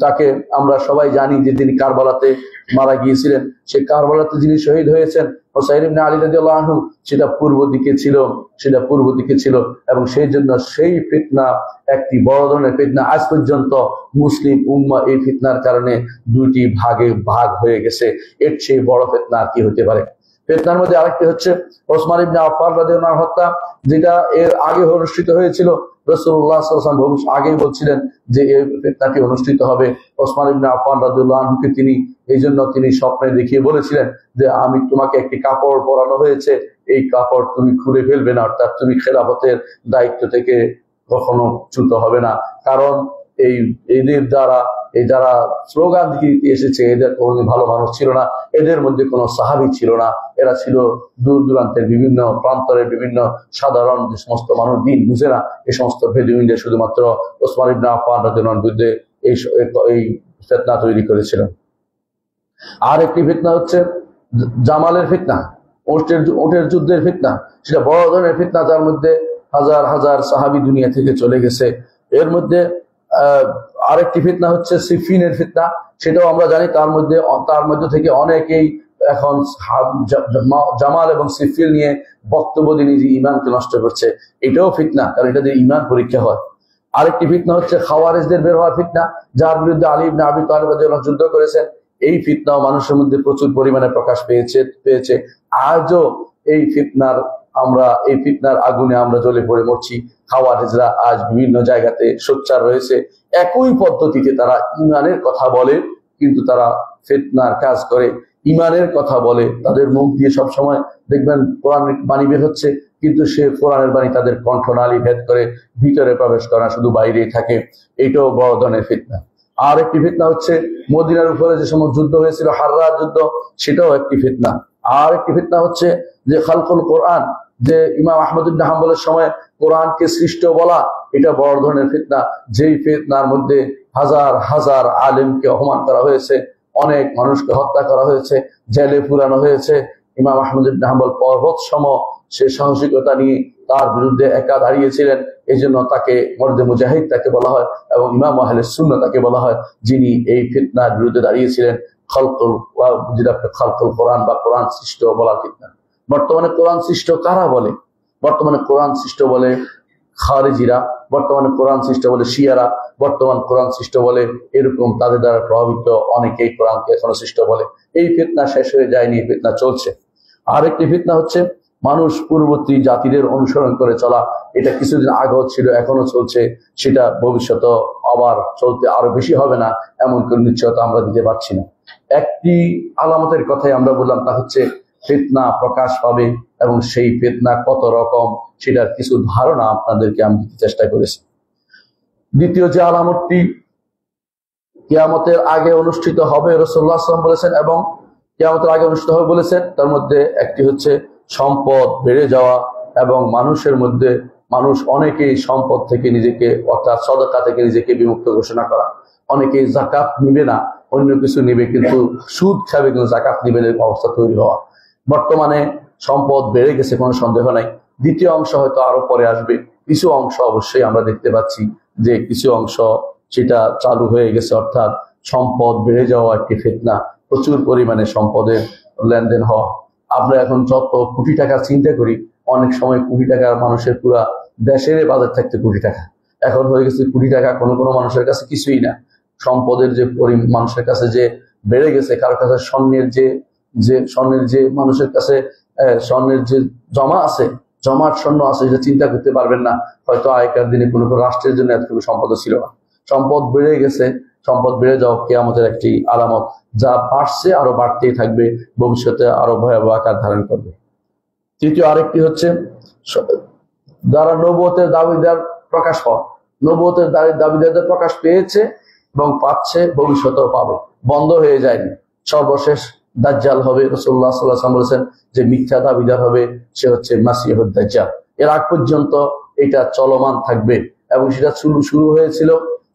তাকে আমরা সবাই জানি যে তিনি কারবালাতে মারা গিয়েছিলেন। সে কারবালাতে যিনি শহীদ হয়েছেন হুসাইন ইবনে আলী রাদিয়াল্লাহু আনহু, সেটা পূর্ব দিকে ছিল এবং সেই জন্য সেই ফিতনা একটি বড় ধরনের ফিতনা। আজ পর্যন্ত মুসলিম উম্মাহ এই ফিতনার কারণে দুইটি ভাগে ভাগ হয়ে গেছে। এর চেয়ে বড় ফিতনা আর কি হতে পারে? ফিতনার মধ্যে আরেকটি হচ্ছে ওসমান ইবনে আফফান রাদিয়াল্লাহু আনহু হত্যা, যেটা এর আগে অনুষ্ঠিত হয়েছিল। রাসূলুল্লাহ সাল্লাল্লাহু আলাইহি ওয়াসাল্লাম আগেই বলছিলেন যে এই ফিতনাটি অনুষ্ঠিত হবে। ওসমান ইবনে আফফান রাদিয়াল্লাহু আনহুকে তিনি স্বপ্নে দেখিয়ে বলেছিলেন যে আমি তোমাকে একটি কাপড় পরানো হয়েছে, এই কাপড় তুমি খুলে ফেলবে না, অর্থাৎ তুমি খেলাফতের দায়িত্ব থেকে কখনো চ্যুত হবে না। কারণ যারা স্লোগান দিতে এসেছে এদের কোনো ভালো মানুষ ছিল না, এদের মধ্যে কোনো সাহাবী ছিল না। এরা ছিল দূর দূরান্তের বিভিন্ন প্রান্তরের বিভিন্ন সাধারণ যে সমস্ত মানুষ দিন বুঝে না, এই সমস্ত বেদুইনদের শুধুমাত্র ওসমান ইবনে আফফান রাদিয়াল্লাহু আনহুর বিরুদ্ধে এই ফিতনা তৈরি করেছিলেন। আর একটি ফিতনা হচ্ছে জামালের ফিতনা, উটের যুদ্ধের ফিতনা। সেটা বড় ধরনের ফিতনা, তার মধ্যে হাজার হাজার সাহাবী দুনিয়া থেকে চলে গেছে। এর মধ্যে আরেকটি ফিতনা হচ্ছে সিফিনের ফিতনা। সেটাও আমরা জানি। তার মধ্যে থেকে অনেকেই এখন জামাল এবং সিফিন নিয়ে বক্তব্য দিয়ে নিজে ইমানকে নষ্ট করছে। এটাও ফিতনা, কারণ এটা দিয়ে ইমান পরীক্ষা হয়। আরেকটি ফিতনা হচ্ছে খাওয়ারিজদের বের হওয়ার ফিতনা, যার বিরুদ্ধে আলী ইবনে আবি তালিব রাদিয়াল্লাহু আনহু যুদ্ধ করেছেন। এই ফিতনাও মানুষের মধ্যে প্রচুর পরিমাণে প্রকাশ পেয়েছে। আজও এই ফিতনার আগুনে আমরা জ্বলে পড়ে মরছি। খাওয়ারিজরা আজ বিভিন্ন জায়গাতে সোচ্চার রয়েছে। একই পদ্ধতিতে তারা ইমানের কথা বলে, কিন্তু তারা ফিতনার কাজ করে। ইমানের কথা বলে, তাদের মুখ দিয়ে সবসময় দেখবেন কোরআনের বাণী বের হচ্ছে, কিন্তু সে কোরআনের বাণী তাদের কণ্ঠনালী ভেদ করে ভিতরে প্রবেশ করা, শুধু বাইরেই থাকে। এটাও বড় ধরনের ফিতনা। আর একটি ফিতনা হচ্ছে মদিনার উপরে যে সময় যুদ্ধ হয়েছিল, হাররা যুদ্ধ, সেটাও একটি ফিতনা। আর একটি ফিতনা হচ্ছে যে খালকুল কোরআন, যে ইমাম আহমদ ইবনে হাম্বলের সময় কোরআনকে সৃষ্ট বলা, এটা বড় ধরনের ফিতনা। যেই ফিতনার মধ্যে হাজার হাজার আলেমকে অপমান করা হয়েছে, অনেক মানুষকে হত্যা করা হয়েছে, জেলে পুরানো হয়েছে। ইমাম আহমদ ইবনে হাম্বল পর্বত সম সে সাহসিকতা নিয়ে তার বিরুদ্ধে একা দাঁড়িয়েছিলেন। এই জন্য তাকে মর্দে মুজাহিদ তাকে বলা হয়, এবং ইমাম আহলে সুন্নাহ তাকে বলা হয়, যিনি এই ফিতনার বিরুদ্ধে দাঁড়িয়েছিলেন। খালকুল কোরআন বা কোরআন সৃষ্ট বলার ফিতনা। বর্তমানে কোরআন সৃষ্ট কারা বলে? বর্তমানে কোরআন সৃষ্ট বলে খারিজিরা, বর্তমানে কোরআন সৃষ্ট বলে শিয়ারা, বর্তমান কোরআন সৃষ্ট বলে এরকম তাদের দ্বারা প্রভাবিত অনেকেই কোরআনকে এখনো সৃষ্ট বলে। এই ফিতনা শেষ হয়ে যায়নি, ফিতনা চলছে। আরেকটি ফিতনা হচ্ছে মানুষ পূর্ববর্তী জাতিদের অনুসরণ করে চলা। এটা কিছুদিন আগেও ছিল, এখনো চলছে। সেটা ভবিষ্যতে আবার চলতে আরো বেশি হবে না, এমন কোন নিশ্চয়তা আমরা দিতে পারছি না। একটি আলামতের কথাই আমরা বললাম, তা হচ্ছে ফিতনা প্রকাশ পাবে, এবং সেই ফিতনা কত রকম সেটার কিছু ধারণা আপনাদেরকে আমি দিতে চেষ্টা করেছি। দ্বিতীয় যে আলামতটি কিয়ামতের আগে অনুষ্ঠিত হবে, রাসূলুল্লাহ সাল্লাল্লাহু আলাইহি ওয়াসাল্লাম বলেছেন, এবং কিয়ামতের আগে অনুষ্ঠিত হবে বলেছেন, তার মধ্যে একটি হচ্ছে সম্পদ বেড়ে যাওয়া, এবং মানুষ অনেকেই সম্পদ থেকে নিজেকে, অর্থাৎ সদকা থেকে নিজেকে বিমুক্ত ঘোষণা করা। অনেকেই যাকাত নিবে না, অন্য কিছু নিবে, কিন্তু সুদ খাবে, কিন্তু যাকাত নিবে না, অবস্থা তৈরি হওয়া। বর্তমানে সম্পদ বেড়ে গেছে, কোনো সন্দেহ নাই। দ্বিতীয় অংশ হয়তো আরো পরে আসবে। কিছু অংশ অবশ্যই আমরা দেখতে পাচ্ছি যে কিছু অংশ সেটা চালু হয়ে গেছে, অর্থাৎ সম্পদ বেড়ে যাওয়া একটি ফিতনা, প্রচুর পরিমাণে সম্পদের লেনদেন হওয়া। আমরা এখন যত কোটি টাকা চিন্তা করি, অনেক সময় কোটি টাকা মানুষের পুরা দেশের বাজার থাকতে কোটি টাকা, এখন হয়ে গেছে কোটি টাকা কোনো মানুষের কাছে কিছুই না। সম্পদের যে মানুষের কাছে যে বেড়ে গেছে, কারো কাছে স্বর্ণের যে মানুষের কাছে স্বর্ণের যে জমাট স্বর্ণ আছে, এটা চিন্তা করতে পারবেন না। হয়তো আগেকার দিনে কোনো রাষ্ট্রের জন্য এতটুকু সম্পদ ছিল না। সম্পদ বেড়ে গেছে। সম্পদ বেড়ে যাওয়া কিয়ামতের একটি আলামত, যা বাড়ছে, আরো বাড়তেই থাকবে, ভবিষ্যতে আরো ভয়াবহ আকার ধারণ করবে। তৃতীয় আরেকটি হচ্ছে যারা নবুয়তের দাবিদার প্রকাশ পাওয়া, নবুয়তের দাবিদারদের প্রকাশ পেয়েছে এবং পাচ্ছে, ভবিষ্যতেও পাবে, বন্ধ হয়ে যায়নি। সর্বশেষ দাজ্জাল হবে। রাসূলুল্লাহ সাল্লাল্লাহু আলাইহি ওয়াসাল্লাম বলেছেন যে মিথ্যা দাবিদার হবে, সে হচ্ছে মাসিহুদ দাজ্জাল। এর আগ পর্যন্ত এটা চলমান থাকবে, এবং সেটা শুরু হয়েছিল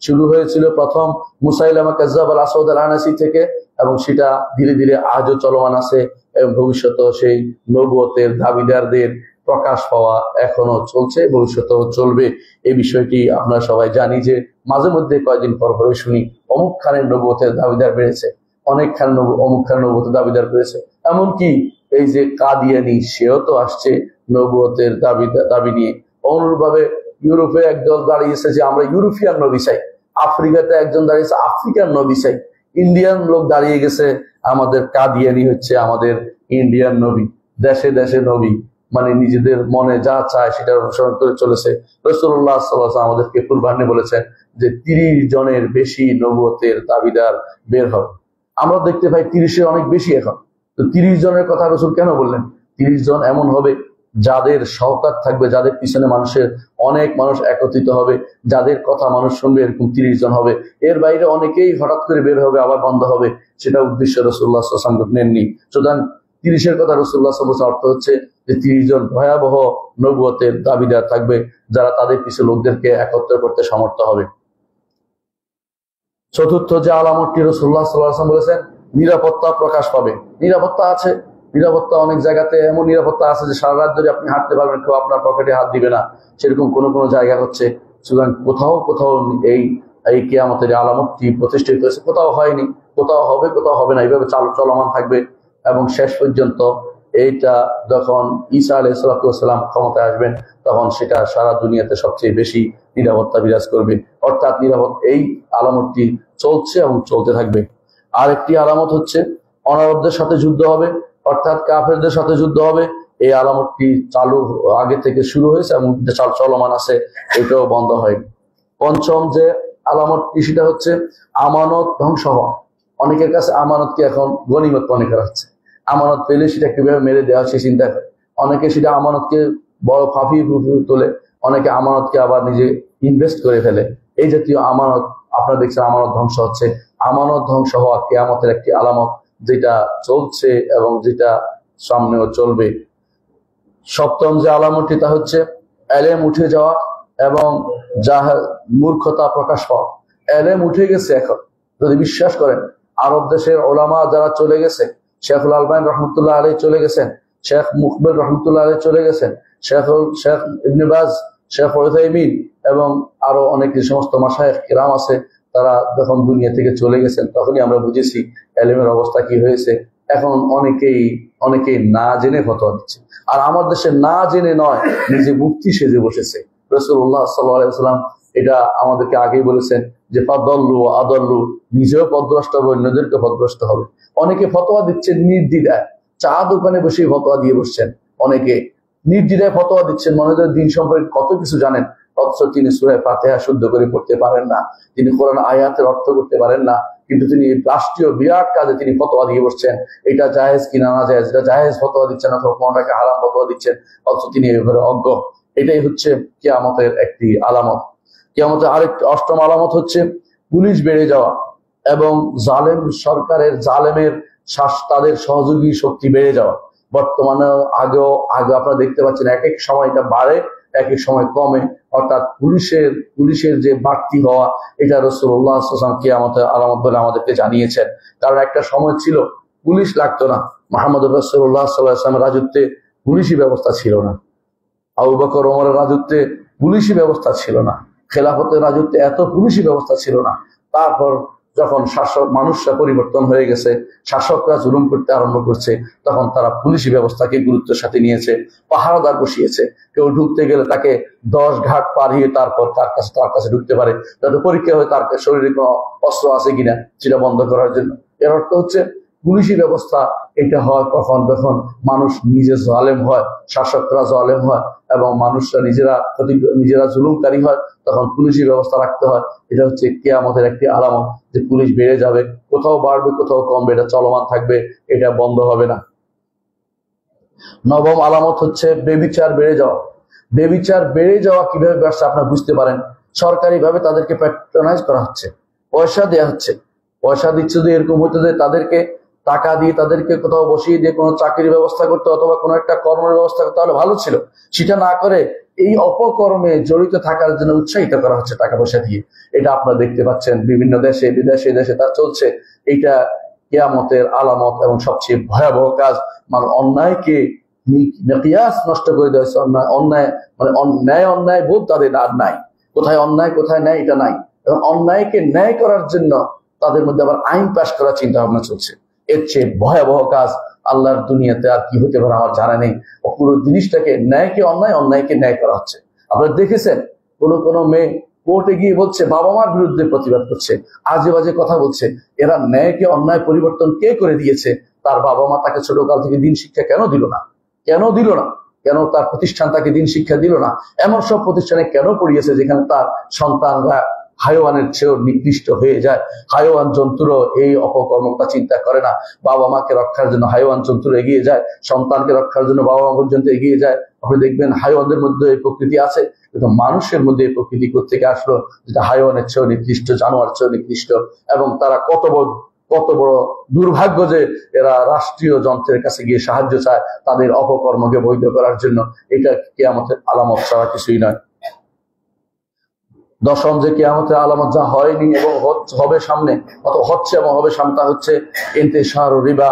শুরু হয়েছিল প্রথম মুসাইলামা কাজ্জাব আল আসাদ আল আনাসি থেকে, এবং সেটা ধীরে ধীরে আজও চলমান আছে, এবং ভবিষ্যতেও সেই নবুয়তের দাবিদারদের প্রকাশ পাওয়া এখনো চলছে, ভবিষ্যতেও চলবে। এই বিষয়টি আমরা সবাই জানি যে মাঝে মধ্যে কয়েকদিন পর পরে শুনি অমুক খানের নবুয়তের দাবিদার বেড়েছে, অনেক খান অমুক খানের নবুয়তের দাবিদার বেড়েছে। এমনকি এই যে কাদিয়ানি, সেও তো আসছে নবুয়তের দাবি নিয়ে। অনুরূপভাবে ইউরোপে একদল দাঁড়িয়েছে যে আমরা ইউরোপিয়ান নবী চাই, আফ্রিকাতে একজন দাঁড়িয়েছে আফ্রিকান নবী চাই, ইন্ডিয়ান লোক দাঁড়িয়ে গেছে আমাদের কাদিয়ানি হচ্ছে আমাদের ইন্ডিয়ান নবী, দেশে দেশে নবী, মানে নিজেদের মনে যা চায় সেটা অনুসরণ করে চলেছে। রাসূলুল্লাহ সাল্লাল্লাহু আলাইহি ওয়াসাল্লাম আমাদেরকে কুরবানে বলেছেন যে 30 জনের বেশি নবুয়তের দাবিদার বের হবে। আমরা দেখতে পাই 30-এর অনেক বেশি এখন। তো 30 জনের কথা রাসূল কেন বললেন? 30 জন এমন হবে যাদের শওকাত থাকবে, যাদের পিছনে অনেক মানুষ একত্রিত হবে, যাদের কথা মানুষ শুনবে, এরকম 30 জন হবে। এর বাইরে অনেকেই হঠাৎ করে বের হবে, আবার বন্ধ হবে, সেটা উদ্দেশ্য রাসূলুল্লাহ সাল্লাল্লাহু আলাইহি ওয়াসাল্লাম নেননি। সুতরাং 30-এর কথা রাসূলুল্লাহ সাল্লাল্লাহু আলাইহি ওয়াসাল্লাম অর্থ হচ্ছে যে 30 জন ভয়াবহ নবুয়তের দাবিদার থাকবে, যারা তাদের পিছনে লোকদেরকে একত্র করতে সমর্থ হবে। চতুর্থ যে আলামতটি রাসূলুল্লাহ সাল্লাল্লাহু আলাইহি ওয়াসাল্লাম বলেছেন, নিরাপত্তা প্রকাশ পাবে। নিরাপত্তা আছে, নিরাপত্তা অনেক জায়গাতে এমন নিরাপত্তা আছে যে সারা রাত ধরে আপনি হাঁটতে পারবেন, কেউ আপনার পকেটে হাত দিবে না, সেরকম কোন কোন জায়গা হচ্ছে। সুতরাং কোথাও কোথাও এই কিয়ামতের আলামতটি প্রতিষ্ঠিত হয়েছে, কোথাও হয়নি, কোথাও হবে, কোথাও হবে না, এইভাবে চলমান থাকবে। এবং শেষ পর্যন্ত এইটা যখন ঈসা আলাইহিস সালাম ক্ষমতায় আসবেন, তখন সেটা সারা দুনিয়াতে সবচেয়ে বেশি নিরাপত্তা বিরাজ করবে। অর্থাৎ এই আলামতটি চলছে এবং চলতে থাকবে। আরেকটি আলামত হচ্ছে অনারবদের সাথে যুদ্ধ হবে, অর্থাৎ কাফেরদের সাথে যুদ্ধ হবে। এই আলামতটি চালু আগে থেকে শুরু হয়েছে এবং চলমান আছে, এটাও বন্ধ হয়নি। পঞ্চম যে আলামতটি সেটা হচ্ছে আমানত ধ্বংস হওয়া। অনেকের কাছে আমানতকে এখন গনিমত মনে করা হচ্ছে, আমানত পেলে সেটা কিভাবে মেরে দেওয়া সে চিন্তা করে। অনেকে সেটা আমানতকে বড় ফাঁপিয়ে তোলে, অনেকে আমানতকে আবার নিজে ইনভেস্ট করে ফেলে। এই জাতীয় আমানত আপনারা দেখছেন আমানত ধ্বংস হচ্ছে। আমানত ধ্বংস হওয়া কিয়ামতের একটি আলামত, যেটা চলছে এবং যেটা সামনেও চলবে। সপ্তম যে আলামতটি তা হচ্ছে এলেম উঠে যাওয়া এবং মূর্খতা প্রকাশ পাওয়া। এলেম উঠে গেছে এখন, যদি বিশ্বাস করেন। আরব দেশের ওলামা যারা চলে গেছে, শেখুল আলবানী রহমতুল্লাহ আলাইহি চলে গেছেন, শেখ মুকবিল রহমতুল্লাহ আলাইহি চলে গেছেন, শেখ ইবনে বাজ, শেখ উসাইমিন এবং আরো অনেক সমস্ত মাশায়েখ কিরাম আছে, তারা যখন দুনিয়া থেকে চলে গেছেন তখনই আমরা বুঝেছি এলেমের অবস্থা কি হয়েছে। এখন অনেকেই না জেনে ফতোয়া দিচ্ছে, আর আমার দেশে না জেনে নয়, নিজে মুফতি সেজে বসেছে। রাসূলুল্লাহ সাল্লাল্লাহু আলাইহি ওয়াসাল্লাম এটা আমাদেরকে আগেই বলেছেন যে ফাদাল্লু আদাল্লু, নিজেও পথভ্রষ্ট হবে, অন্যদেরকে পথভ্রষ্ট হবে। অনেকে ফতোয়া দিচ্ছেন নির্দ্বিধায়, চা দোকানে বসে ফতোয়া দিয়ে বসছেন, অনেকে নির্দ্বিধায় ফতোয়া দিচ্ছেন, মনে হয় দিন সম্পর্কে কত কিছু জানেন, অথচ তিনি সূরা ফাতিহা শুদ্ধ করে পড়তে পারেন না, তিনি কোরআন আয়াতের অর্থ করতে পারেন না, কিন্তু তিনি রাষ্ট্রীয় বিরাট কাজে তিনি ফতোয়া দিয়ে বসছেন। এটা জায়েজ কিনা না জায়েজ, এটা জায়েজ ফতোয়া দিচ্ছেন অথবা কোনটাকে হারাম ফতোয়া দিচ্ছেন, অথচ তিনি এর ব্যাপারে অজ্ঞ। এটাই হচ্ছে কিয়ামতের একটি আলামত। কিয়ামতের আরেকটি অষ্টম আলামত হচ্ছে পুলিশ বেড়ে যাওয়া এবং সরকারের জালেমের তাদের সহযোগী শক্তি বেড়ে যাওয়া। বর্তমানে আগে আপনারা দেখতে পাচ্ছেন এক এক সময় এটা বাড়ে, এক এক সময় কমে, অর্থাৎ পুলিশের যে বাড়তি হওয়া, এটা রাসূলুল্লাহ সাল্লাল্লাহু আলাইহি ওয়াসাল্লাম কিয়ামতের আলামত বলে আমাদেরকে জানিয়েছেন। কারণ একটা সময় ছিল পুলিশ লাগতো না, মুহাম্মদুর রাসূলুল্লাহ সাল্লাল্লাহু আলাইহি ওয়াসাল্লামের রাজত্বে পুলিশি ব্যবস্থা ছিল না, আবু বকর ওমরের রাজত্বে পুলিশি ব্যবস্থা ছিল না, খেলাফতের রাজত্বে এত পুলিশি ব্যবস্থা ছিল না। তারপর যখন মানুষরা পরিবর্তন হয়ে গেছে, শাসকরা জুলুম করতে আরম্ভ করছে, তখন তারা পুলিশি ব্যবস্থাকে গুরুত্বের সাথে নিয়েছে, পাহারাদার বসিয়েছে। কেউ ঢুকতে গেলে তাকে 10 ঘাট পারিয়ে তারপর তার কাছে ঢুকতে পারে, যাতে পরীক্ষা হয় তার শরীরে কোনো অস্ত্র আছে কিনা সেটা বন্ধ করার জন্য। এর অর্থ হচ্ছে পুলিশি ব্যবস্থা এটা হয় কখন, যখন মানুষ নিজে জালেম হয়, শাসকরা জালেম হয় এবং মানুষরা নিজেরা জুলুমকারী হয়, তখন পুলিশি ব্যবস্থা রাখতে হয়। এটা হচ্ছে কিয়ামতের একটি আলামত যে পুলিশ বেড়ে যাবে, কোথাও বাড়বে কোথাও কমবে, এটা চলমান থাকবে, এটা বন্ধ হবে না। নবম আলামত হচ্ছে বেবিচার বেড়ে যাওয়া। বেবিচার বেড়ে যাওয়া কিভাবে ব্যবসা আপনারা বুঝতে পারেন, সরকারি ভাবে তাদেরকে প্যাট্রোনাইজ করা হচ্ছে, পয়সা দেওয়া হচ্ছে, পয়সা দিচ্ছে যদি এরকম হতো যে তাদেরকে টাকা দিয়ে তাদেরকে কোথাও বসিয়ে দিয়ে কোনো চাকরির ব্যবস্থা করতে অথবা কোনো একটা কর্মের ব্যবস্থা করতে তাহলে ভালো ছিল। সেটা না করে এই অপকর্মে জড়িত থাকার জন্য উৎসাহিত করা হচ্ছে টাকা পয়সা দিয়ে। এটা আপনারা দেখতে পাচ্ছেন বিভিন্ন দেশে বিদেশে দেশে তা চলছে। এইটা কিয়ামতের আলামত এবং সবচেয়ে ভয়াবহ কাজ। মানে অন্যায়কে মিকিয়াস নষ্ট করে দেওয়া হচ্ছে। অন্যায় মানে অন্যায় বোধ তাদের আর নাই। কোথায় অন্যায় কোথায় ন্যায় এটা নাই। এবং অন্যায়কে ন্যায় করার জন্য তাদের মধ্যে আবার আইন পাশ করার চিন্তা ভাবনা চলছে। এর চেয়ে ভয়াবহ কাজ আল্লাহর দুনিয়াতে আর কি হতে পারে আমার জানা নেই। পুরো জিনিসটাকে ন্যায়কে অন্যায়, অন্যায়কে ন্যায় করা হচ্ছে। আপনারা দেখেছেন কোন মেয়ে কোর্টে গিয়ে বলছে, বাবা মার বিরুদ্ধে প্রতিবাদ করছে, আজে বাজে কথা বলছে। এরা ন্যায়কে অন্যায় পরিবর্তন কে করে দিয়েছে? তার বাবা মা তাকে ছোটকাল থেকে দিন শিক্ষা কেন দিল না? কেন তার প্রতিষ্ঠান তাকে দিন শিক্ষা দিল না? এমন সব প্রতিষ্ঠানে কেন পড়িয়েছে যেখানে তার সন্তানরা হাইওয়ানের চেয়েও নিকৃষ্ট হয়ে যায়। হাইওয়ান জন্তুরও এই অপকর্মটা চিন্তা করে না। বাবা মাকে রক্ষার জন্য হাইওয়ান জন্তু এগিয়ে যায়, সন্তানকে রক্ষার জন্য বাবা মা পর্যন্ত এগিয়ে যায়। আপনি দেখবেন হাইওয়ানদের মধ্যে এই প্রকৃতি আছে, কিন্তু মানুষের মধ্যে এই প্রকৃতি কোত্থেকে আসলো, যেটা হাইওয়ানের চেয়েও নিকৃষ্ট, জানোয়ার চেয়েও নিকৃষ্ট। এবং তারা কত বড় দুর্ভাগ্য যে এরা রাষ্ট্রীয় যন্ত্রের কাছে গিয়ে সাহায্য চায় তাদের অপকর্মকে বৈধ করার জন্য। এটা কিয়ামতের আলামত ছাড়া কিছুই নয়। দশম যে কিয়ামতের আলামত যা হয়নি এবং হবে সামনে, অথবা হচ্ছে এবং হবে সামনে, তা হচ্ছে ইন্তেশার রিবা,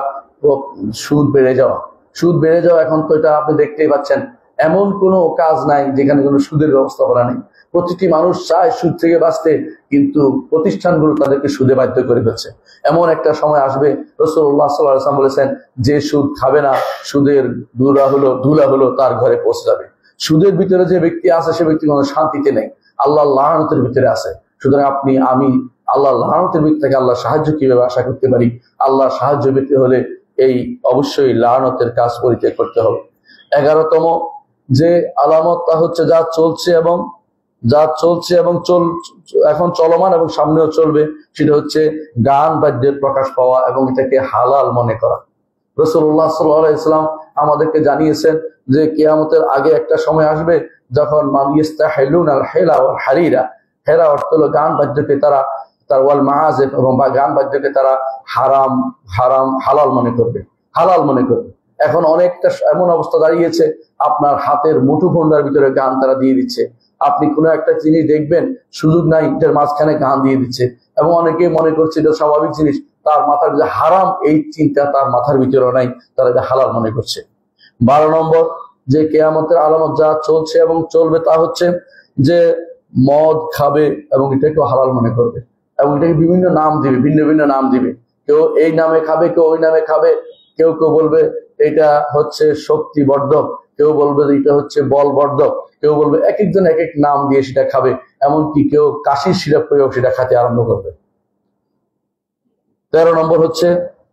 সুদ বেড়ে যাওয়া। এখন তো এটা আপনি দেখতেই পাচ্ছেন, এমন কোনো কাজ নাই যেখানে কোনো সুদের ব্যবস্থা করা নেই। প্রতিটি মানুষ চায় সুদ থেকে বাঁচতে, কিন্তু প্রতিষ্ঠানগুলো তাদেরকে সুদে বাধ্য করে ফেলছে। এমন একটা সময় আসবে, রাসূলুল্লাহ সাল্লাল্লাহু আলাইহি ওয়াসাল্লাম বলেছেন, যে সুদ খাবে না, সুদের ধুলা হলো তার ঘরে পৌঁছে যাবে। সুদের ভিতরে যে ব্যক্তি আছে সে ব্যক্তি কোনো শান্তিতে নেই, আল্লাহর লাআনতের ভিতরে আছে। সুতরাং আপনি আমি আল্লাহর লাআনতের ভিতর থেকে আল্লাহর সাহায্য কিভাবে আশা করতে পারি? আল্লাহর সাহায্য পেতে হলে এই অবশ্যই লাআনতের কাজ পরিত্যাগ করতে হবে। 11তম যে আলামত তা হচ্ছে যা চলছে এবং এখন চলমান এবং সামনেও চলবে, সেটা হচ্ছে গান বাদ্যের প্রকাশ পাওয়া এবং এটাকে হালাল মনে করা। রাসূলুল্লাহ সাল্লাল্লাহু আলাইহি ওয়াসাল্লাম আমাদেরকে জানিয়েছেন যে কিয়ামতের আগে একটা সময় আসবে যখন ইস্তাহিলুনাল হিলা ওয়াল হারিরা, হেরা অর্থ হলো গান বাদ্যকে তারা ওয়াল মাআজিফ এবং গান বাদ্যকে তারা হালাল মনে করবে। এখন অনেকটা এমন অবস্থা দাঁড়িয়েছে, আপনার হাতের মুঠোফোনটার ভিতরে গান তারা দিয়ে দিচ্ছে। আপনি কোনো একটা জিনিস দেখবেন, সুযোগ নাই, এটার মাঝখানে গান দিয়ে দিচ্ছে। এবং অনেকে মনে করছে এটা স্বাভাবিক জিনিস, তার মাথার যে হারাম এই চিন্তা তার মাথার ভিতরেও নাই, তারা এটা হালাল মনে করছে। 12 নম্বর যে কিয়ামতের আলামত যা চলছে এবং চলবে তা হচ্ছে যে মদ খাবে এবং এটাকেও হালাল মনে করবে এবং এটাকে বিভিন্ন নাম দিবে, ভিন্ন ভিন্ন নাম দিবে। কেউ এই নামে খাবে, কেউ ওই নামে খাবে। কেউ বলবে এটা হচ্ছে শক্তিবর্ধক, কেউ বলবে এটা হচ্ছে বলবর্ধক, কেউ বলবে এক একজন এক এক নাম দিয়ে সেটা খাবে। এমনকি কেউ কাশির সিরাপ প্রয়োগ সেটা খেতে আরম্ভ করবে। 13 নম্বর হচ্ছে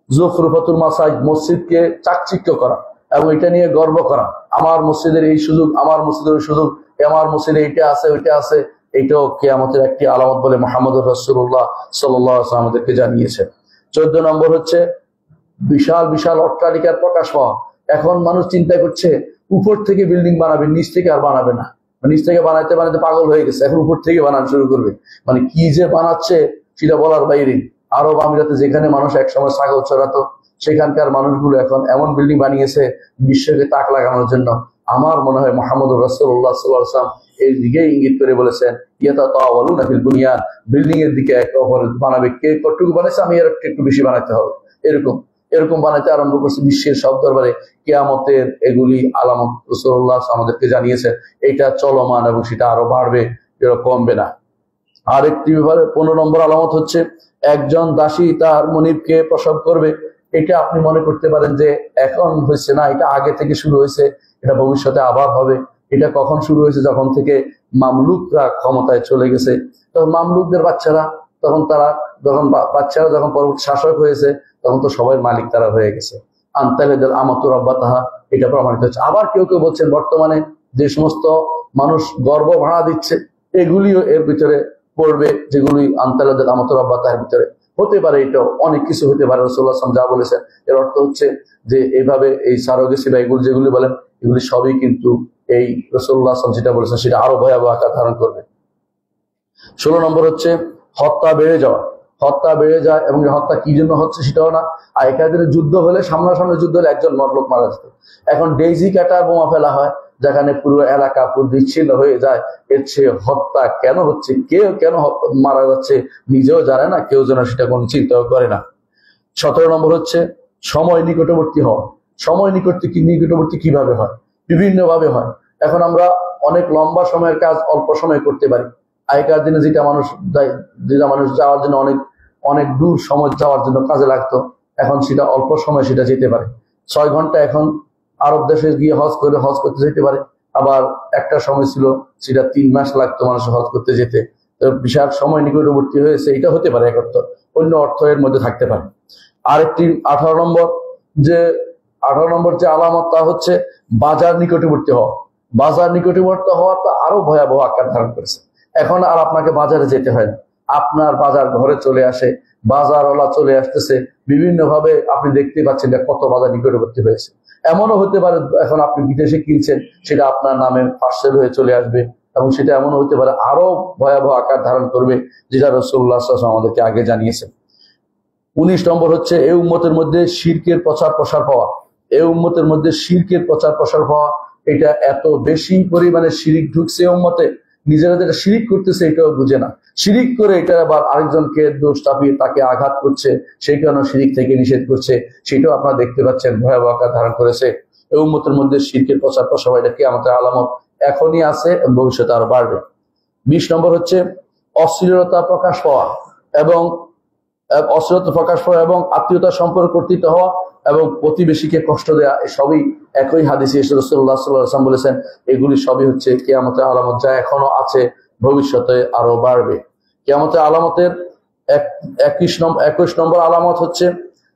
যুখরুফাতুল মাসাজিদ, মসজিদকে চাকচিক্য করা এবং এটা নিয়ে গর্ব করা। আমার মসজিদের এই সুযোগ, আমার মসজিদের ওই সুযোগ, আমার মসজিদে এইটা আছে ওইটা আছে। এইটাও কিয়ামতের একটি আলামত বলে মুহাম্মদুর রাসূলুল্লাহ সাল্লাল্লাহু আলাইহি ওয়াসাল্লাম আমাদেরকে জানিয়েছে। 14 নম্বর হচ্ছে বিশাল অট্টালিকার প্রকাশ পাওয়া। এখন মানুষ চিন্তা করছে উপর থেকে বিল্ডিং বানাবে, নিচ থেকে আর বানাবে না। নিচ থেকে বানাইতে পাগল হয়ে গেছে, এখন উপর থেকে বানানো শুরু করবে। মানে কি যে বানাচ্ছে সেটা বলার বাইরে। আরব আমিরাতে যেখানে মানুষ একসময় ছাগল চড়াতো, সেখানকার মানুষগুলো এখন এমন বিল্ডিং বানিয়েছে বিশ্বকে তাক লাগানোর জন্য। আমার মনে হয় মুহাম্মদুর রাসূলুল্লাহ সাল্লাল্লাহু আলাইহি ওয়াসাল্লাম এই দিকে ইঙ্গিত করে বলেছেন, ইয়াতাতাওয়ালুনা ফিল বুনিয়ান, বিল্ডিং এর দিকে একে অপরের বানাবে। কে কতটুকু বানাইছে, আমি এর একটু বেশি বানাইতে হবে, এরকম বানাইতে আরম্ভ করছে। বিশ্বের সব দরবারে কিয়ামতের এগুলি আলামত রাসূলুল্লাহ আমাদেরকে জানিয়েছে। এটা চলমান এবং সেটা আরো বাড়বে, এটা কমবে না। আরেকটি ব্যাপারে 15 নম্বর আলামত হচ্ছে একজন দাসী তার মনিবকে প্রসব করবে। এটা আপনি মনে করতে পারেন যে এখন হয়েছে না, এটা আগে থেকে শুরু হয়েছে, এটা ভবিষ্যতে আবার হবে। এটা কখন শুরু হয়েছে? যখন থেকে মামলুকরা ক্ষমতায় চলে গেছে। তখন মামলুকদের বাচ্চারা যখন পরবর্তী শাসক হয়েছে, তখন তো সবাই মালিক তারা হয়ে গেছে। আনতালেদের আমাতুর আব্বাতাহা, এটা প্রমাণিত হচ্ছে। আবার কেউ বলছেন বর্তমানে যে সমস্ত মানুষ গর্ভ ভাড়া দিচ্ছে, এগুলিও এর ভিতরে পড়বে, যেগুলি আনতালেদের আমাতুর আব্বাতাহার ভিতরে হতে পারে। এটাও অনেক কিছু হতে পারে। রাসূলুল্লাহ সাল্লাল্লাহু আলাইহি ওয়াসাল্লাম যা বলেছেন এর অর্থ হচ্ছে যে এইভাবে এই সারোগেসি বা এগুলি যেগুলি বলেন, এগুলি সবই কিন্তু এই রাসূলুল্লাহ সাল্লাল্লাহু আলাইহি ওয়াসাল্লাম যেটা বলেছেন সেটা আরো ভয়াবহ আকার ধারণ করবে। 16 নম্বর হচ্ছে হত্যা বেড়ে যাওয়া। হত্যা বেড়ে যায়, এবং হত্যা কি জন্য হচ্ছে সেটাও না। আগেকার দিনে যুদ্ধ হলে সামনাসামনি যুদ্ধ হলে একজন লোক মারা যেত। এখন ডেইজি কাটার বোমা ফেলা হয়, যেখানে পুরো এলাকা পুরো বিচ্ছিন্ন হয়ে যায়। এর চেয়ে হত্যা কেন হচ্ছে, কেউ কেন মারা যাচ্ছে নিজেও জানে না, কেউ যেন সেটা কোনো চিন্তাও করে না। 17 নম্বর হচ্ছে সময় নিকটবর্তী হওয়া। সময় নিকটবর্তী কিভাবে হয়? বিভিন্ন ভাবে হয়। এখন আমরা অনেক লম্বা সময়ের কাজ অল্প সময় করতে পারি। আগেকার দিনে যেটা মানুষ যাওয়ার জন্য অনেক অনেক দূর সময় যাওয়ার জন্য কাজে লাগতো, এখন সেটা অল্প সময় সেটা যেতে পারে। 6 ঘন্টা এখন আরব দেশে গিয়ে হজ করতে যেতে পারে। আবার একটা সময় ছিল সেটা 3 মাস লাগতো মানুষ হজ করতে যেতে। তো বিশাল সময় নিকটবর্তী হয়েছে, এটা হতে পারে এক অর্থ। অন্য অর্থ এর মধ্যে থাকতে পারে। আরেকটি 18 নম্বর যে আলামত, তা হচ্ছে বাজার নিকটবর্তী হওয়া। বাজার নিকটবর্তী হওয়া তো আরো ভয়াবহ আকার ধারণ করেছে। এখন আর আপনাকে বাজারে যেতে হয় না, আপনার বাজার ঘরে চলে আসে, বাজারওয়ালা চলে আসতেছে। বিভিন্ন ভাবে আপনি দেখতে পাচ্ছেন যে কত বাজার নিকটবর্তী হয়েছে। এমনও হতে পারে এখন আপনি বিদেশে কিনছেন, সেটা আপনার নামে পার্সেল হয়ে চলে আসবে, এবং সেটা এমনও হতে পারে আরো ভয়াবহ আকার ধারণ করবে, যেটা রাসূলুল্লাহ সাল্লাল্লাহু আলাইহি ওয়াসাল্লাম আমাদেরকে আগে জানিয়েছেন। 19 নম্বর হচ্ছে এই উম্মতের মধ্যে শিরকের প্রচার প্রসার পাওয়া। এই উম্মতের মধ্যে শিরকের প্রচার প্রসার পাওয়া, এটা এত বেশি পরিমাণে শিরিক ঢুকছে উম্মতে, নিজেরা যেটা শিরিক করতেছে এটাও বুঝে না। শিরিক করে এটা আবার আরেকজনকে দোষ চাপিয়ে তাকে আঘাত করছে, সেই কারণে শিরিক থেকে নিষেধ করছে, সেটাও আপনারা দেখতে পাচ্ছেন ভয়াবহ আকার ধারণ করেছে। এই উম্মতের মধ্যে শিরকের প্রচার প্রসার, এটা কিয়ামতের আলামত এখনই আছে, ভবিষ্যতে আরো বাড়বে। 20 নম্বর হচ্ছে অশ্লীলতা প্রকাশ পাওয়া এবং আত্মীয়তার সম্পর্ক কর্তৃত্ব হওয়া এবং প্রতিবেশীকে কষ্ট দেওয়া। সবই একই হাদিসে রাসূলুল্লাহ সাল্লাল্লাহু আলাইহি ওয়াসাল্লাম বলেছেন, এগুলি সবই হচ্ছে কিয়ামতের আলামত, যা এখনো আছে, ভবিষ্যতে আরো বাড়বে। কিয়ামতের আলামতের 21 নম্বর আলামত হচ্ছে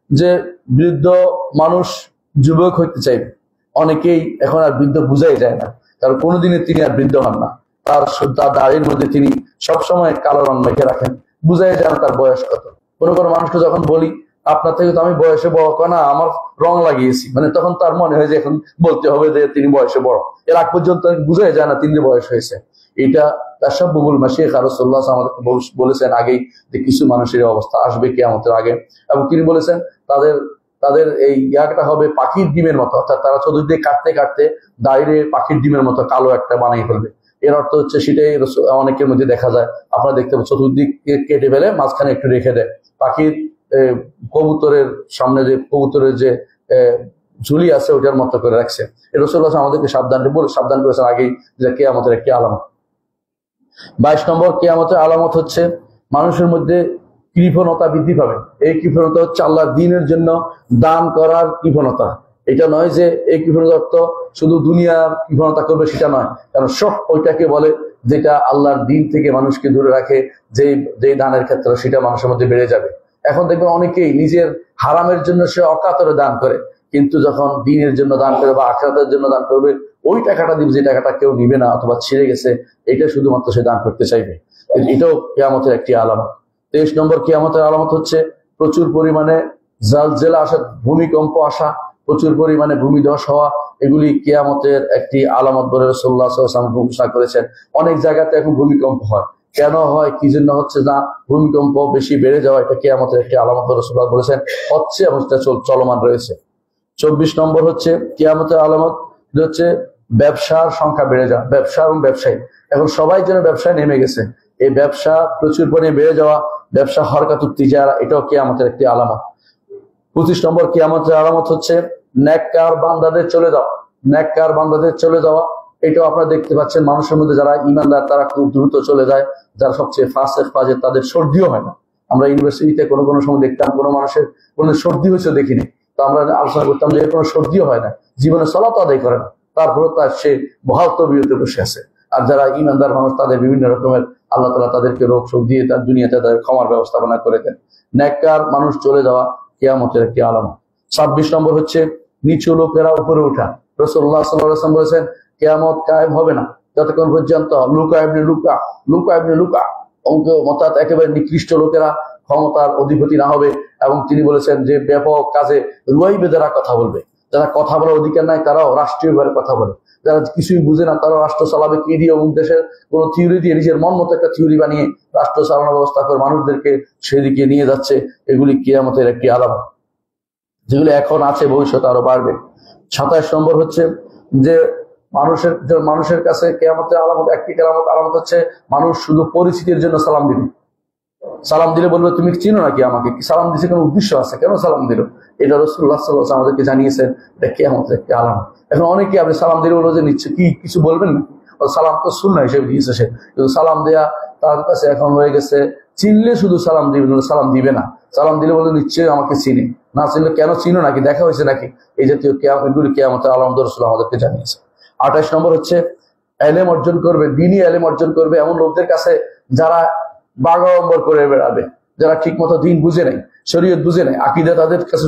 যে বৃদ্ধ মানুষ যুবক হইতে চাইবে। অনেকেই এখন আর বৃদ্ধ বুঝাই যায় না, কারণ কোনোদিনই তিনি আর বৃদ্ধ হন না। তার দাড়ির মধ্যে তিনি সবসময় কালো রং মেখে রাখেন, বুঝাই যায় না তার বয়স কত। কোনো মানুষকে যখন বলি আপনার থেকে তো আমি বয়সে বড়, না আমার রং লাগিয়েছি, মানে তখন তার মনে হয় যে এখন বলতে হবে যে তিনি বয়সে বড়। এর আগ পর্যন্ত বুঝাই যায় না তিনি বয়স হয়েছে। এটা তাশাব্বুহুল মাশায়েখ রাসূলুল্লাহ আমাদেরকে বলেছেন আগেই যে কিছু মানুষের অবস্থা আসবে কিয়ামতের আগে, এবং তিনি বলেছেন তাদের এই ইয়াটা হবে পাখির ডিমের মতো, অর্থাৎ তারা চতুর্দিকে কাটতে কাটতে দাঁড়িয়ে পাখির ডিমের মতো কালো একটা বানিয়ে ফেলবে। এর অর্থ হচ্ছে সেটাই অনেকের মধ্যে দেখা যায়, আপনারা দেখতে পাবেন চতুর্দিকে কেটে ফেলে মাঝখানে একটু রেখে দেয়। পাখির কবুতরের সামনে যে কবুতরের যে ঝুলি আছে ওটার মতো করে রাখছে। রাসূলুল্লাহ আমাদেরকে সাবধান করেছেন আগেই যে কিয়ামতের একটি আলামত। 22 নম্বর কিয়ামতের আলামত হচ্ছে মানুষের মধ্যে কৃপণতা বৃদ্ধি পাবে। এই কৃপণতা হচ্ছে আল্লাহর দ্বীনের জন্য দান করার কৃপণতা। এটা নয় যে এই কৃপণতা শুধু দুনিয়ার কৃপণতা করবে, সেটা নয়। কারণ সব ওইটাকে বলে যেটা আল্লাহর দ্বীন থেকে মানুষকে দূরে রাখে, যেই দানের ক্ষেত্রে সেটা মানুষের মধ্যে বেড়ে যাবে। এখন দেখবেন অনেকেই নিজের হারামের জন্য সে অকাতরে দান করে, কিন্তু যখন দ্বীনের জন্য দান করে বা আখিরাতের জন্য দান করবে, ওই টাকাটা দিবে যে টাকাটা কেউ নিবে না অথবা ছিঁড়ে গেছে, এটা শুধুমাত্র সে দান করতে চাইবে। এটাও কিয়ামতের একটি আলামত। 23 নম্বর কিয়ামতের আলামত হচ্ছে প্রচুর পরিমাণে জালজালা আসা, ভূমিকম্প আসা, প্রচুর পরিমাণে ভূমিধস হওয়া। এগুলি কিয়ামতের একটি আলামত বলে রাসূলুল্লাহ সাল্লাল্লাহু আলাইহি ওয়াসাল্লাম ঘোষণা করেছেন। অনেক জায়গাতে এখন ভূমিকম্প হয়, কেন হয় কি জন্য হচ্ছে না, ভূমিকম্প বেশি বেড়ে যাওয়া, এটা কিয়ামতের একটি আলামত রাসূলুল্লাহ বলেছেন, হচ্ছে এবং সেটা চলমান রয়েছে। 24 নম্বর হচ্ছে কিয়ামতের আলামত হচ্ছে ব্যবসার সংখ্যা বেড়ে যাওয়া, ব্যবসা এবং ব্যবসায়ী। এখন সবাই যেন ব্যবসায় নেমে গেছে, এই ব্যবসা প্রচুর পরিমাণে বেড়ে যাওয়া, ব্যবসা হরকাতুত তিজারা, এটাও কিয়ামতের একটি আলামত। 25 নম্বর কিয়ামতের আলামত হচ্ছে নেককার বান্দাদের চলে যাওয়া। এটাও আপনারা দেখতে পাচ্ছেন মানুষের মধ্যে যারা ইমানদার তারা খুব দ্রুত চলে যায়, যারা সবচেয়ে ফাসেক ফাজের তাদের সর্দিও হয় না। আমরা ইউনিভার্সিটিতে কোনো সময় দেখতাম কোনো মানুষের কোনো সর্দি হয়েছে দেখিনি, তো আমরা আলোচনা করতাম যে কোনো সর্দিও হয় না, জীবনে সালাত আদায় করে না, তারপরে তার সে বহাল তবিয়তে বসে আছে। আর যারা ইমানদার মানুষ তাদের বিভিন্ন রকমের আল্লাহ তাআলা তাদেরকে রোগ শোক দিয়ে তার দুনিয়াতে তাদের ক্ষমার ব্যবস্থাপনা করে দেন। নেককার মানুষ চলে যাওয়া কিয়ামতের একটি আলামত। 26 নম্বর হচ্ছে নিচু লোকেরা উপরে ওঠা। রাসূলুল্লাহ সাল্লাল্লাহু আলাইহি ওয়াসাল্লাম বলেছেন কিয়ামত কায়েম হবে না যতক্ষণ পর্যন্ত লুকা ইবনে লুকা অর্থাৎ একেবারে নিকৃষ্ট লোকেরা ক্ষমতার অধিপতি না হবে, এবং তিনি বলেছেন যে ব্যাপক কাজে রুয়াই বেদারা কথা বলবে। যারা কথা বলার অধিকার নাই তারাও রাষ্ট্রীয়ভাবে কথা বলে, যারা কিছুই বুঝে না তারাও রাষ্ট্র চালাবে কি দিয়ে, অমুক দেশের কোন থিওরি দিয়ে নিজের মন মতো একটা থিওরি বানিয়ে রাষ্ট্র চালানোর ব্যবস্থা করে মানুষদেরকে সেদিকে নিয়ে যাচ্ছে। এগুলি কিয়ামতের একটি আলামত, যেগুলো এখন আছে, ভবিষ্যতে আরো বাড়বে। 27 নম্বর হচ্ছে যে মানুষের কাছে কিয়ামতের আলামত, একটি আলামত হচ্ছে মানুষ শুধু পরিচিতির জন্য সালাম দিবে। সালাম দিলে বলবে তুমি চিনো নাকি আমাকে, কি সালাম দিছে কোনো উদ্দেশ্য আছে, কেন সালাম দিল? এটা রাসূলুল্লাহ সাল্লাল্লাহু আলাইহি ওয়াসাল্লাম আমাদেরকে জানিয়েছেন, এটা কিয়ামতের একটি আলামত। এখন অনেকে আপনি সালাম দিলে বলবো যে নিচ্ছে কি কিছু বলবেন না, সালাম তো সুন্নাহ হিসেবে দিয়েছে সে, কিন্তু সালাম দেয়া তার কাছে এখন হয়ে গেছে চিনলে শুধু সালাম দিবে, সালাম দিবে না। সালাম দিলে বলবে নিশ্চয়ই আমাকে চিনে, না চিনলে কেন চিনো নাকি, দেখা হয়েছে নাকি, এই জাতীয় এগুলি কিয়ামতের আলামত রাসূলুল্লাহ আমাদেরকে জানিয়েছে। 28 নম্বর হচ্ছে ইলম অর্জন করবে, দ্বীনি ইলম অর্জন করবে এমন লোকদের কাছে যারা বাগাড়ম্বর করে বেড়াবে, যারা ঠিক মতো দিন বুঝে নাই, শরীয়ত বুঝে নাই, আকীদা তাদের কাছে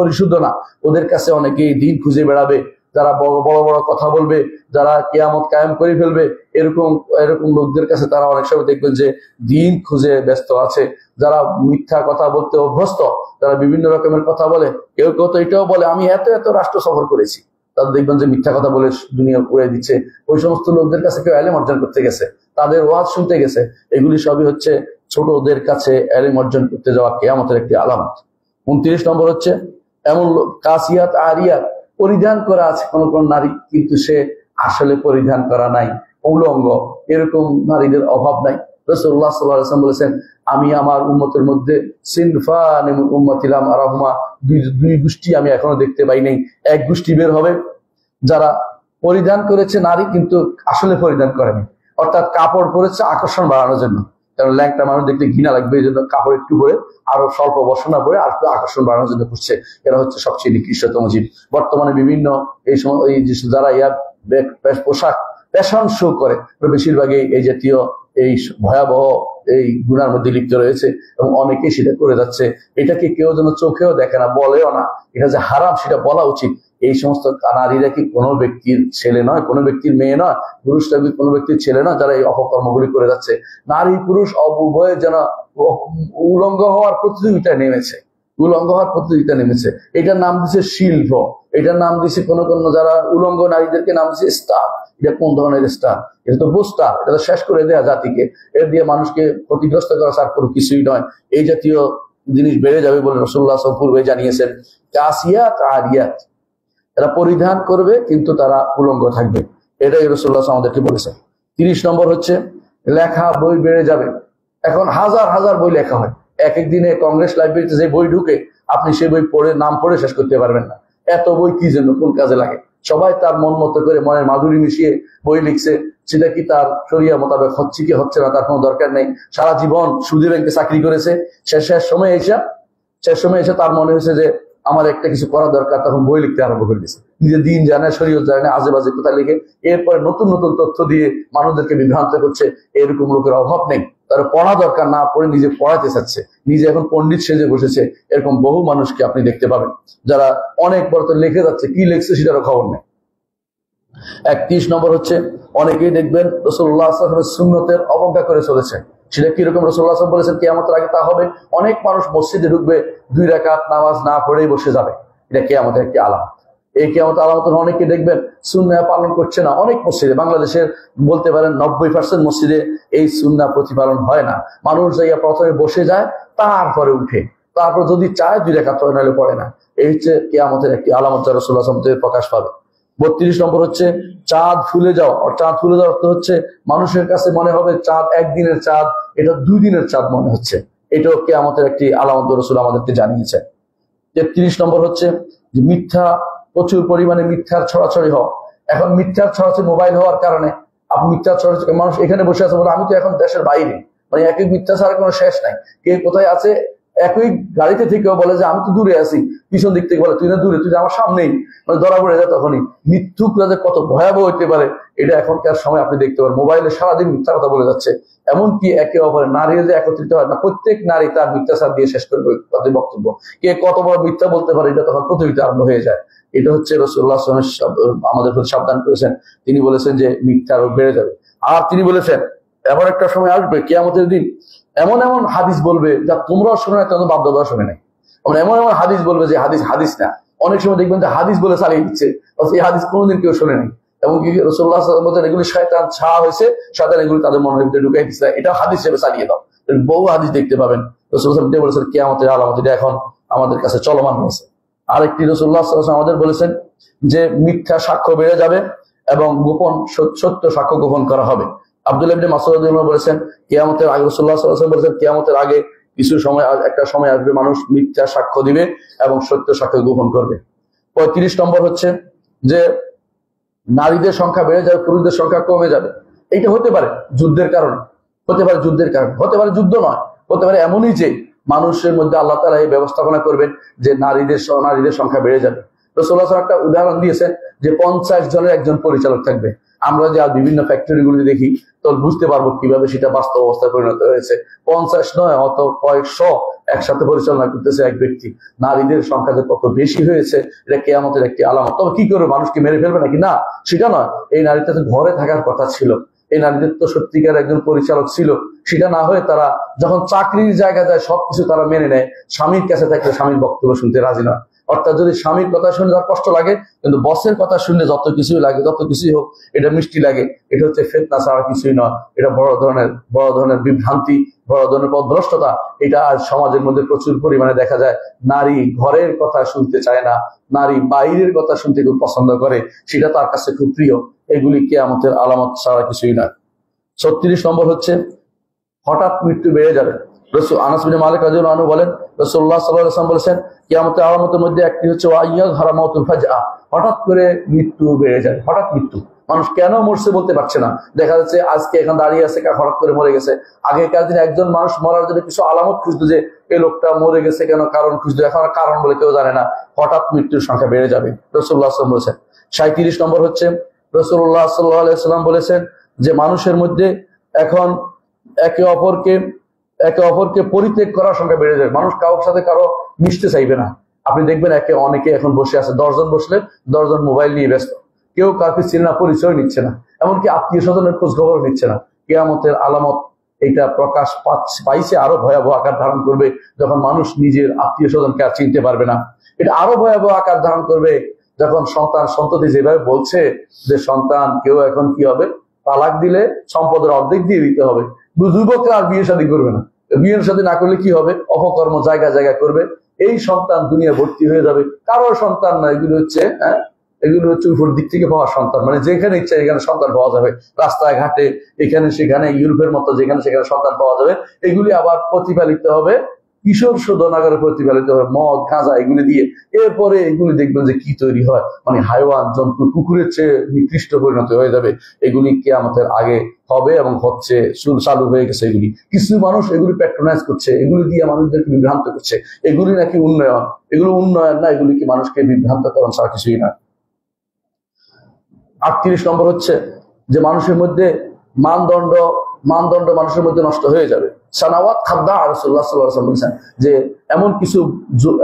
পরিশুদ্ধ না, ওদের কাছে অনেকেই দিন খুঁজে বেড়াবে, যারা বড় বড় কথা বলবে, যারা কিয়ামত কায়েম করে ফেলবে, এরকম লোকদের কাছে তারা অনেক সময় দেখবেন যে দিন খুঁজে ব্যস্ত আছে। যারা মিথ্যা কথা বলতে অভ্যস্ত, যারা বিভিন্ন রকমের কথা বলে, কেউ কেউ তো এটাও বলে আমি এত রাষ্ট্র সফর করেছি, তাদের দেখবেন যে মিথ্যা কথা বলে দুনিয়া উড়ে দিচ্ছে। ওই সমস্ত লোকদের কাছে কেউ ইলম অর্জন করতে গেছে, তাদের ওয়াজ শুনতে গেছে, এগুলি সবই হচ্ছে ছোটদের কাছে ইলম অর্জন করতে যাওয়া কিয়ামতের একটি আলামত। 29 নম্বর হচ্ছে এমন কাসিয়াত আরিয়াত, পরিধান করা আছে কোন নারী কিন্তু সে আসলে পরিধান করা নাই, উলঙ্গ, এরকম নারীদের অভাব নাই। রাসূলুল্লাহ সাল্লাল্লাহু আলাইহি ওয়াসাল্লাম বলেছেন আমি আমার উম্মতের মধ্যে সিনফান উম্মতি লাম আরাহুমা, দুই গোষ্ঠী আমি এখনো দেখতে পাই নাই। এক গোষ্ঠী বের হবে যারা পরিধান করেছে নারী কিন্তু আসলে পরিধান করেনি, অর্থাৎ কাপড় পরেছে আকর্ষণ বাড়ানোর জন্য, কারণ ল্যাংটা মানুষ দেখতে ঘৃণা লাগবে, এই জন্য কাপড় একটু পরে আরো স্বল্প বসনা পরে আর একটু আকর্ষণ বাড়ানোর জন্য করছে। এরা হচ্ছে সবচেয়ে নিকৃষ্টতম জীব। বর্তমানে বিভিন্ন এই সময় যারা পোশাক ফ্যাশন শো করে, বেশিরভাগই এই জাতীয় এই ভয়াবহ এই গুনার মধ্যে লিপ্ত রয়েছে এবং অনেকেই সেটা করে যাচ্ছে। এটাকে কেউ যেন চোখেও দেখে না, বলেও না, এটা যে হারাম সেটা বলা উচিত। এই সমস্ত নারীরা কি কোনো ব্যক্তির ছেলে নয়, কোনো ব্যক্তির মেয়ে নয়, পুরুষরা কি কোনো ব্যক্তির ছেলে নয় যারা এই অপকর্মগুলি করে যাচ্ছে? নারী পুরুষ উভয়ে যেন উলঙ্গ হওয়ার প্রতিযোগিতায় নেমেছে, এটার নাম দিচ্ছে শিল্প, এটার নাম দিচ্ছে কোন যারা উলঙ্গ নারীদেরকে নাম দিচ্ছে স্টার। এটা কোন ধরনের স্টার? এটা তো বুস্টার, এটা তো শেষ করে দেয়া জাতিকে, এর দিয়ে মানুষকে ক্ষতিগ্রস্ত করা ছাড়া কোনো কিছুই নয়। এই জাতীয় জিনিস বেড়ে যাবে বলে রাসূলুল্লাহ সাল্লাল্লাহু আলাইহি ওয়াসাল্লাম পূর্বে জানিয়েছেন। কাসিয়াত আরিয়াত, এরা পরিধান করবে কিন্তু তারা উলঙ্গ থাকবে, এটাই রাসূলুল্লাহ আমাদেরকে বলেছেন। 30 নম্বর হচ্ছে লেখা বই বেড়ে যাবে। এখন হাজার হাজার বই লেখা হয়, এক দিনে কংগ্রেস লাইব্রেরিতে যে বই ঢুকে আপনি সেই বই পড়ে নাম পড়ে শেষ করতে পারবেন না। এত বই কি জন্য, কোন কাজে লাগে? সবাই তার মন মতো করে মনের মাধুরী মিশিয়ে বই লিখছে, সেটা কি তার শরিয়া মোতাবেক হচ্ছে কি হচ্ছে না তার কোনো দরকার নেই। সারা জীবন সুদী ব্যাংকে চাকরি করেছে, শেষ সময় এসে তার মনে হয়েছে যে আমার একটা কিছু করা দরকার, তখন বই লিখতে আরম্ভ করে দিয়েছে। নিজের দিন জানে, শরীয়ত জানে, আজে বাজে কথা লিখে এরপরে নতুন নতুন তথ্য দিয়ে মানুষদেরকে বিভ্রান্ত করছে। এরকম লোকের অভাব নেই, তারা পড়া দরকার না পড়ে নিজে পড়াতে চাচ্ছে, নিজে এখন পণ্ডিত সেজে বসেছে। এরকম বহু মানুষকে আপনি দেখতে পাবেন যারা অনেক বড় তো লিখে যাচ্ছে, কি লিখছে সেটারও খবর নেই। 31 নম্বর হচ্ছে অনেকেই দেখবেন রাসূলুল্লাহ সাল্লাল্লাহু আলাইহি ওয়াসাল্লামের সুন্নতের অবজ্ঞা করে চলেছে। সেটা কিরকম? রাসূলুল্লাহ সাল্লাল্লাহু আলাইহি ওয়াসাল্লাম বলেছেন কিয়ামতের আগে তা হবে, অনেক মানুষ মসজিদে ঢুকবে 2 রাকাত নামাজ না পড়েই বসে যাবে। এটা কিয়ামতের একটি আলামত। এই কিয়ামতের আলামতের অনেকে দেখবেন সুন্নাহ পালন করছে না। অনেক মসজিদে, বাংলাদেশের বলতে পারেন 90% মসজিদে এই সুন্নাহ প্রতিপালন হয় না। মানুষ যাইয়া প্রথমে বসে যায়, তারপরে উঠে, তারপর যদি চায় 2 রাকাত পড়ে, নাহলে পড়ে না। এই হচ্ছে কিয়ামতের একটি আলামত যা রাসূলুল্লাহ সাল্লাল্লাহু আলাইহি ওয়াসাল্লাম প্রকাশ পাবে। 32 নম্বর হচ্ছে চাঁদ ফুলে যাওয়া। চাঁদ ফুলে যাওয়ার অর্থ হচ্ছে মানুষের কাছে মনে হবে চাঁদ একদিনের চাঁদ, এটা 2 দিনের চাঁদ মনে হচ্ছে। এটাও কিয়ামতের একটি আলামত রাসূল আমাদেরকে জানিয়েছে। 33 নম্বর হচ্ছে যে মিথ্যা, প্রচুর পরিমাণে মিথ্যার ছড়াছড়ি হওয়া। এখন মিথ্যার ছড়াছড়ি মোবাইল হওয়ার কারণে আপনি মিথ্যার ছড়াছড়ি, মানুষ এখানে বসে আছে বলে আমি তো এখন দেশের বাইরে, মানে একই মিথ্যা ছাড়া কোনো শেষ নাই। কে কোথায় আছে, একই গাড়িতে থেকেও বলে যে আমি তো দূরে আছি, পিছন দিক থেকে বলে তুই না দূরে, তুই আমার সামনেই, মানে ধরা পড়ে যায়। তখনই মিথ্যুকরা যে কত ভয়াবহ হইতে পারে এটা এখনকার সময় আপনি দেখতে পারেন। মোবাইলে সারাদিন মিথ্যা কথা বলে যাচ্ছে, এমনকি একে অপরের নারীরা যে একত্রিত হয় না, প্রত্যেক নারী তার মিথ্যাচার দিয়ে শেষ করবে তাদের বক্তব্য। কে কত বড় মিথ্যা বলতে পারে এটা তখন প্রতিযোগিতা আরম্ভ হয়ে যায়। এটা হচ্ছে রাসূলুল্লাহ সাল্লাল্লাহু আলাইহি ওয়াসাল্লাম আমাদের প্রতি সাবধান করেছেন। তিনি বলেছেন যে মিথ্যা আরো বেড়ে যাবে। আর তিনি বলেছেন এমন একটা সময় আসবে কিয়ামতের দিন, এমন এমন হাদিস বলবে যা তোমরাও শুনে নাই, তোমাদের বাপ দাদাও শুনে নাই। এমন এমন হাদিস বলবে যে হাদিস না, অনেক সময় দেখবেন যে হাদিস বলে চালিয়ে দিচ্ছে, অথচ এই হাদিস কোনোদিন কেউ শোনে নাই। এবং কি রাসূলুল্লাহ সাল্লাল্লাহু আলাইহি ওয়াসাল্লাম এগুলি শয়তান ছায়া হয়েছে, শয়তান এগুলি তাদের মনের ভিতরে ঢুকাই দিচ্ছে, এটা হাদিস হিসেবে চালিয়ে দাও। বহু হাদিস দেখতে পাবেন রাসূলুল্লাহ সাল্লাল্লাহু আলাইহি ওয়াসাল্লাম বলেছেন কিয়ামতের আলামত এটা এখন আমাদের কাছে চলমান হয়েছে। আরেকটি রাসূলুল্লাহ সাল্লাল্লাহু আলাইহি ওয়াসাল্লাম আমাদের বলেছেন যে মিথ্যা সাক্ষ্য বেড়ে যাবে এবং গোপন সত্য সাক্ষ্য গোপন করা হবে। আব্দুল্লাহ ইবনে মাসউদ রাদিয়াল্লাহু আনহু বলেছেন কিয়ামতের আগে রাসূলুল্লাহ সাল্লাল্লাহু আলাইহি ওয়াসাল্লাম বলেছেন কিয়ামতের আগে কিছু সময় একটা সময় আসবে মানুষ মিথ্যা সাক্ষ্য দিবে এবং সত্য সাক্ষ্য গোপন করবে। 35 নম্বর হচ্ছে যে নারীদের সংখ্যা বেড়ে যাবে, পুরুষদের সংখ্যা কমে যাবে। এইটা হতে পারে যুদ্ধের কারণে, হতে পারে যুদ্ধের কারণে, হতে পারে যুদ্ধ নয়, হতে পারে এমনই যে মানুষের মধ্যে আল্লাহ তাআলা এই ব্যবস্থাপনা করবেন যে নারীদের সংখ্যা বেড়ে যাবে। রাসূলুল্লাহ সাল্লাল্লাহু আলাইহি ওয়াসাল্লাম একটা উদাহরণ দিয়েছেন যে 50 জনের একজন পরিচালক থাকবে। আমরা যে বিভিন্ন ফ্যাক্টরিগুলোতে দেখি তো বুঝতে পারবো কিভাবে সেটা বাস্তব অবস্থায় পরিণত হয়েছে। 50 নয়, অত কয়েকশো একসাথে পরিচালনা করতেছে এক ব্যক্তি। নারীদের সংখ্যা যে কত বেশি হয়েছে এটা কিয়ামতের একটি আলামত। তবে কি করে, মানুষকে মেরে ফেলবে নাকি? না, সেটা নয়। এই নারীটা তো ঘরে থাকার কথা ছিল, এই নারীদের তো সত্যিকার একজন পরিচালক ছিল। সেটা না হয়ে তারা যখন চাকরির জায়গা যায় সবকিছু তারা মেনে নেয়, স্বামীর কাছে থাকলে স্বামীর বক্তব্য শুনতে রাজি নয়। অর্থাৎ যদি স্বামীর কথা শুনে তার কষ্ট লাগে, কিন্তু বসের কথা শুনলে যত কিছুই লাগে, যত কিছুই হোক এটা মিষ্টি লাগে। এটা হচ্ছে ফিতনা ছাড়া কিছুই নয়। এটা বড় ধরনের বিভ্রান্তি, বড় ধরনের পথভ্রষ্টতা। এটা আজ সমাজের মধ্যে প্রচুর পরিমাণে দেখা যায়। নারী ঘরের কথা শুনতে চায় না, নারী বাইরের কথা শুনতে খুব পছন্দ করে, সেটা তার কাছে খুব প্রিয়। এগুলি কিয়ামতের আলামত ছাড়া কিছুই নয়। 36 নম্বর হচ্ছে হঠাৎ মৃত্যু বেড়ে যাবে। রাসূল আনাস বিন মালিক রাদিয়াল্লাহু আনহু বলেন রাসূলুল্লাহ সাল্লাল্লাহু আলাইহি ওয়াসাল্লাম বলেছেন কিয়ামতের আলামতের মধ্যে একটি হচ্ছে ওয়াইয়াযহারা মাউতুল ফাজআ, হঠাৎ করে মৃত্যু বেড়ে যায়। হঠাৎ মৃত্যু, মানুষ কেন মরছে বলতে পারছে না। দেখা যাচ্ছে আজকে এখন দাঁড়িয়ে আছে, হঠাৎ করে মরে গেছে। আগেকার দিনে একজন মানুষ মরার জন্য কিছু আলামত খুঁজতো যে এই লোকটা মরে গেছে কেন, কারণ খুঁজতো। এখন কারণ বলে কেউ জানে না। হঠাৎ মৃত্যুর সংখ্যা বেড়ে যাবে, রাসূলুল্লাহ সাল্লাল্লাহু আলাইহি ওয়াসাল্লাম বলেছেন। 37 নম্বর হচ্ছে রাসূলুল্লাহ সাল্লাল্লাহু আলাইহি ওয়াসাল্লাম বলেছেন যে মানুষের মধ্যে এখন একে অপরকে পরিত্যাগ করার সংখ্যা বেড়ে যাবে। মানুষ কারোর সাথে কারো মিশতে চাইবে না। আপনি দেখবেন অনেকে এখন বসে আছে, 10 জন বসলে 10 জন মোবাইল নিয়ে ব্যস্ত, কেউ কাউকে চিনে না, পরিচয় নিচ্ছে না, এমনকি আত্মীয় স্বজনের খোঁজ খবর নিচ্ছে না। কিয়ামতের আলামত এটা প্রকাশ পাইছে, আরো ভয়াবহ আকার ধারণ করবে যখন মানুষ নিজের আত্মীয় স্বজনকে আর চিনতে পারবে না। এটা আরো ভয়াবহ আকার ধারণ করবে যখন সন্ততি যেভাবে বলছে যে সন্তান কেউ এখন কি হবে, তালাক দিলে সম্পদের অর্ধেক দিয়ে দিতে হবে। যুবকরা আর বিয়ে শাদী করবে না, বিয়ের শাদী না করলে কি হবে, অপকর্ম জায়গা করবে। এই সন্তান দুনিয়া ভর্তি হয়ে যাবে। কারোর সন্তান না, এগুলো হচ্ছে উপর দিক থেকে পাওয়া সন্তান। মানে যেখানে ইচ্ছা এখানে সন্তান পাওয়া যাবে, রাস্তায় ঘাটে এখানে সেখানে, ইউরোপের মতো যেখানে সেখানে সন্তান পাওয়া যাবে। এগুলি আবার প্রতিপালিত হবে কিশোর শোধনাগারে, প্রতিপালিত হবে মদ গাঁজা এগুলি দিয়ে। এরপরে এগুলি দেখবেন যে কি তৈরি হয়, মানে হাইওয়ান জন্তু কুকুরের চেয়ে নিকৃষ্ট পরিণত হয়ে যাবে। এগুলি কিয়ামতের আগে হবে এবং হচ্ছে, চালু হয়ে গেছে। এগুলি কিছু মানুষ এগুলি প্যাট্রোনাইজ করছে, এগুলি দিয়ে মানুষদেরকে বিভ্রান্ত করছে। এগুলি নাকি উন্নয়ন, এগুলো উন্নয়ন না, এগুলি কি মানুষকে বিভ্রান্ত করেন ছাড়া কিছুই না। 38 নম্বর হচ্ছে যে মানুষের মধ্যে মানদণ্ড মানুষের মধ্যে নষ্ট হয়ে যাবে। সানাওয়াত খাদ্দা রাসূলুল্লাহ সাল্লাল্লাহু আলাইহি ওয়াসাল্লাম বলেছেন যে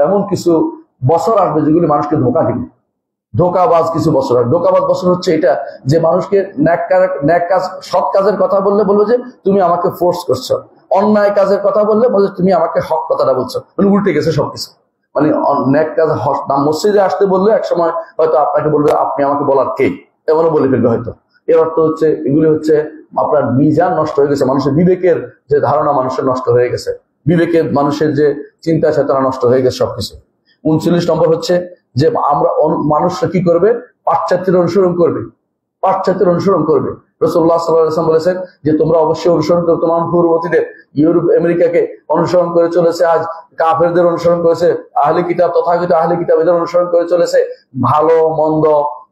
এমন কিছু বছর আসবে যেগুলি মানুষকে ধোঁকা দিবে। ধোঁকাবাজ কিছু বছর আসবে। ধোঁকাবাজ বছর হচ্ছে এটা যে মানুষকে ন্যাক কাজ সৎ কাজের কথা বলবো যে তুমি আমাকে ফোর্স করছো, অন্যায় কাজের কথা বললে তুমি আমাকে হক কথাটা বলছো। মানে উল্টে গেছে সবকিছু। মানে ন্যাক কাজ মসজিদে আসতে বললে এক সময় হয়তো আপনাকে বলবে আপনি আমাকে বলার কে, এমনও বলে ফেলবে হয়তো। এর অর্থ হচ্ছে এগুলি হচ্ছে আপনার মিজান নষ্ট হয়ে গেছে, মানুষের বিবেকের যে ধারণা মানুষের নষ্ট হয়ে গেছে, বিবেকের মানুষের যে চিন্তা চেতনা নষ্ট হয়ে গেছে সবকিছু। 39 নম্বর হচ্ছে যে মানুষরা কি করবে, পাশ্চাত্যের অনুসরণ করবে। রাসূলুল্লাহ সাল্লাল্লাহু আলাইহি ওয়াসাল্লাম বলেছেন যে তোমরা অবশ্যই অনুসরণ করো তোমার পূর্ববর্তীদের। ইউরোপ আমেরিকাকে অনুসরণ করে চলেছে, আজ কাফেরদের অনুসরণ করেছে, আহলে কিতাব তথাকথিত আহলে কিতাব এদের অনুসরণ করে চলেছে। ভালো মন্দ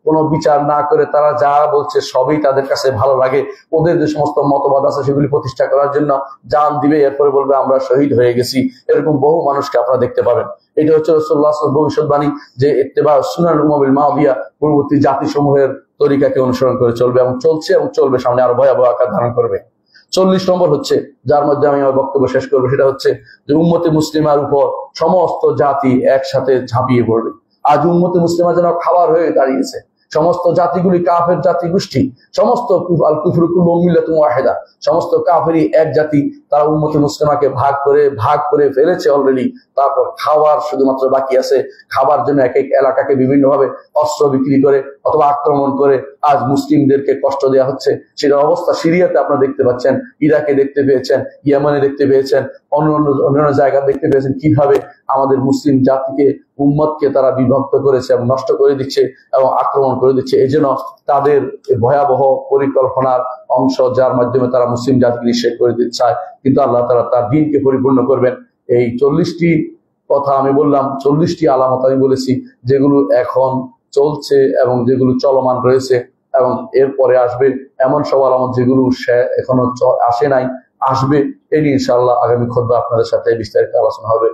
কোনো বিচার না করে তারা যা বলছে সবই তাদের কাছে ভালো লাগে। ওদের যে সমস্ত মতবাদ আছে সেগুলি প্রতিষ্ঠা করার জন্য জান দিবে, এরপরে বলবে আমরা শহীদ হয়ে গেছি। এরকম বহু মানুষকে আপনারা দেখতে পাবেন। এটা হচ্ছে রাসূলুল্লাহ সাল্লাল্লাহু আলাইহি ওয়াসাল্লাম ভবিষ্যৎবাণী যে ইত্তেবা সুনানুল উমামিল মাদিয়া, পূর্ববর্তী জাতিসমূহের তরিকাকে অনুসরণ করে চলবে এবং চলছে এবং চলবে, সামনে আরো ভয়াবহ আকার ধারণ করবে। 40 নম্বর হচ্ছে যার মধ্যে আমি আমার বক্তব্য শেষ করবো, সেটা হচ্ছে যে উম্মতে মুসলিমার উপর সমস্ত জাতি একসাথে ঝাঁপিয়ে পড়বে। আজ উম্মতে মুসলিমা যেন খাবার হয়ে দাঁড়িয়েছে। সমস্ত জাতিগুলি কাফের জাতি গোষ্ঠী, সমস্ত আল কুফরু কুল্লু মিল্লাতুন ওয়াহিদা, সমস্ত কাফেরই এক জাতি। তারা উম্মতে মুসলিমাকে ভাগ করে ফেলেছে অলরেডি। তারপর খাবার শুধুমাত্র বাকি আছে। খাবার জন্য এক এক এলাকাকে বিভিন্নভাবে অস্ত্র বিক্রি করে অথবা আক্রমণ করে আজ মুসলিমদেরকে কষ্ট দেওয়া হচ্ছে। সেটা অবস্থা সিরিয়াতে আপনারা দেখতে পাচ্ছেন, ইরাকে দেখতে পেয়েছেন, ইয়েমেনে দেখতে পেয়েছেন, অন্যান্য জায়গা দেখতে পেয়েছেন কিভাবে আমাদের মুসলিম জাতিকে, উম্মতকে তারা বিভক্ত করেছে এবং নষ্ট করে দিচ্ছে এবং আক্রমণ করে দিচ্ছে। এই জন্য তাদের ভয়াবহ পরিকল্পনার অংশ, যার মাধ্যমে তারা মুসলিম জাতিকে নিষেধ করে দিতে চায়। কিন্তু আল্লাহ তাআলা তার দ্বীনকে পরিপূর্ণ করবেন। এই 40টি কথা আমি বললাম, 40টি আলামত আমি বলেছি, যেগুলো এখন চলছে এবং যেগুলো চলমান রয়েছে এবং এরপরে আসবে এমন সব আলামত যেগুলো এখনো আসে নাই, আসবে। এই নিয়ে ইনশাআল্লাহ আগামী খুতবা আপনাদের সাথে বিস্তারিত আলোচনা হবে।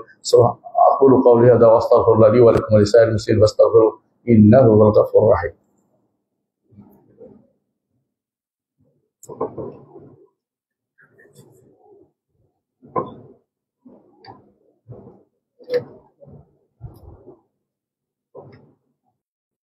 আকুলু কাওলি হাযা ওয়া আস্তাগফিরুল্লাহ লি ওয়া লাকুম ওয়া লিসাইরিল মুসলিমিন ফাস্তাগফিরু ইন্নাহু হুয়াল গাফুরুর রাহিম।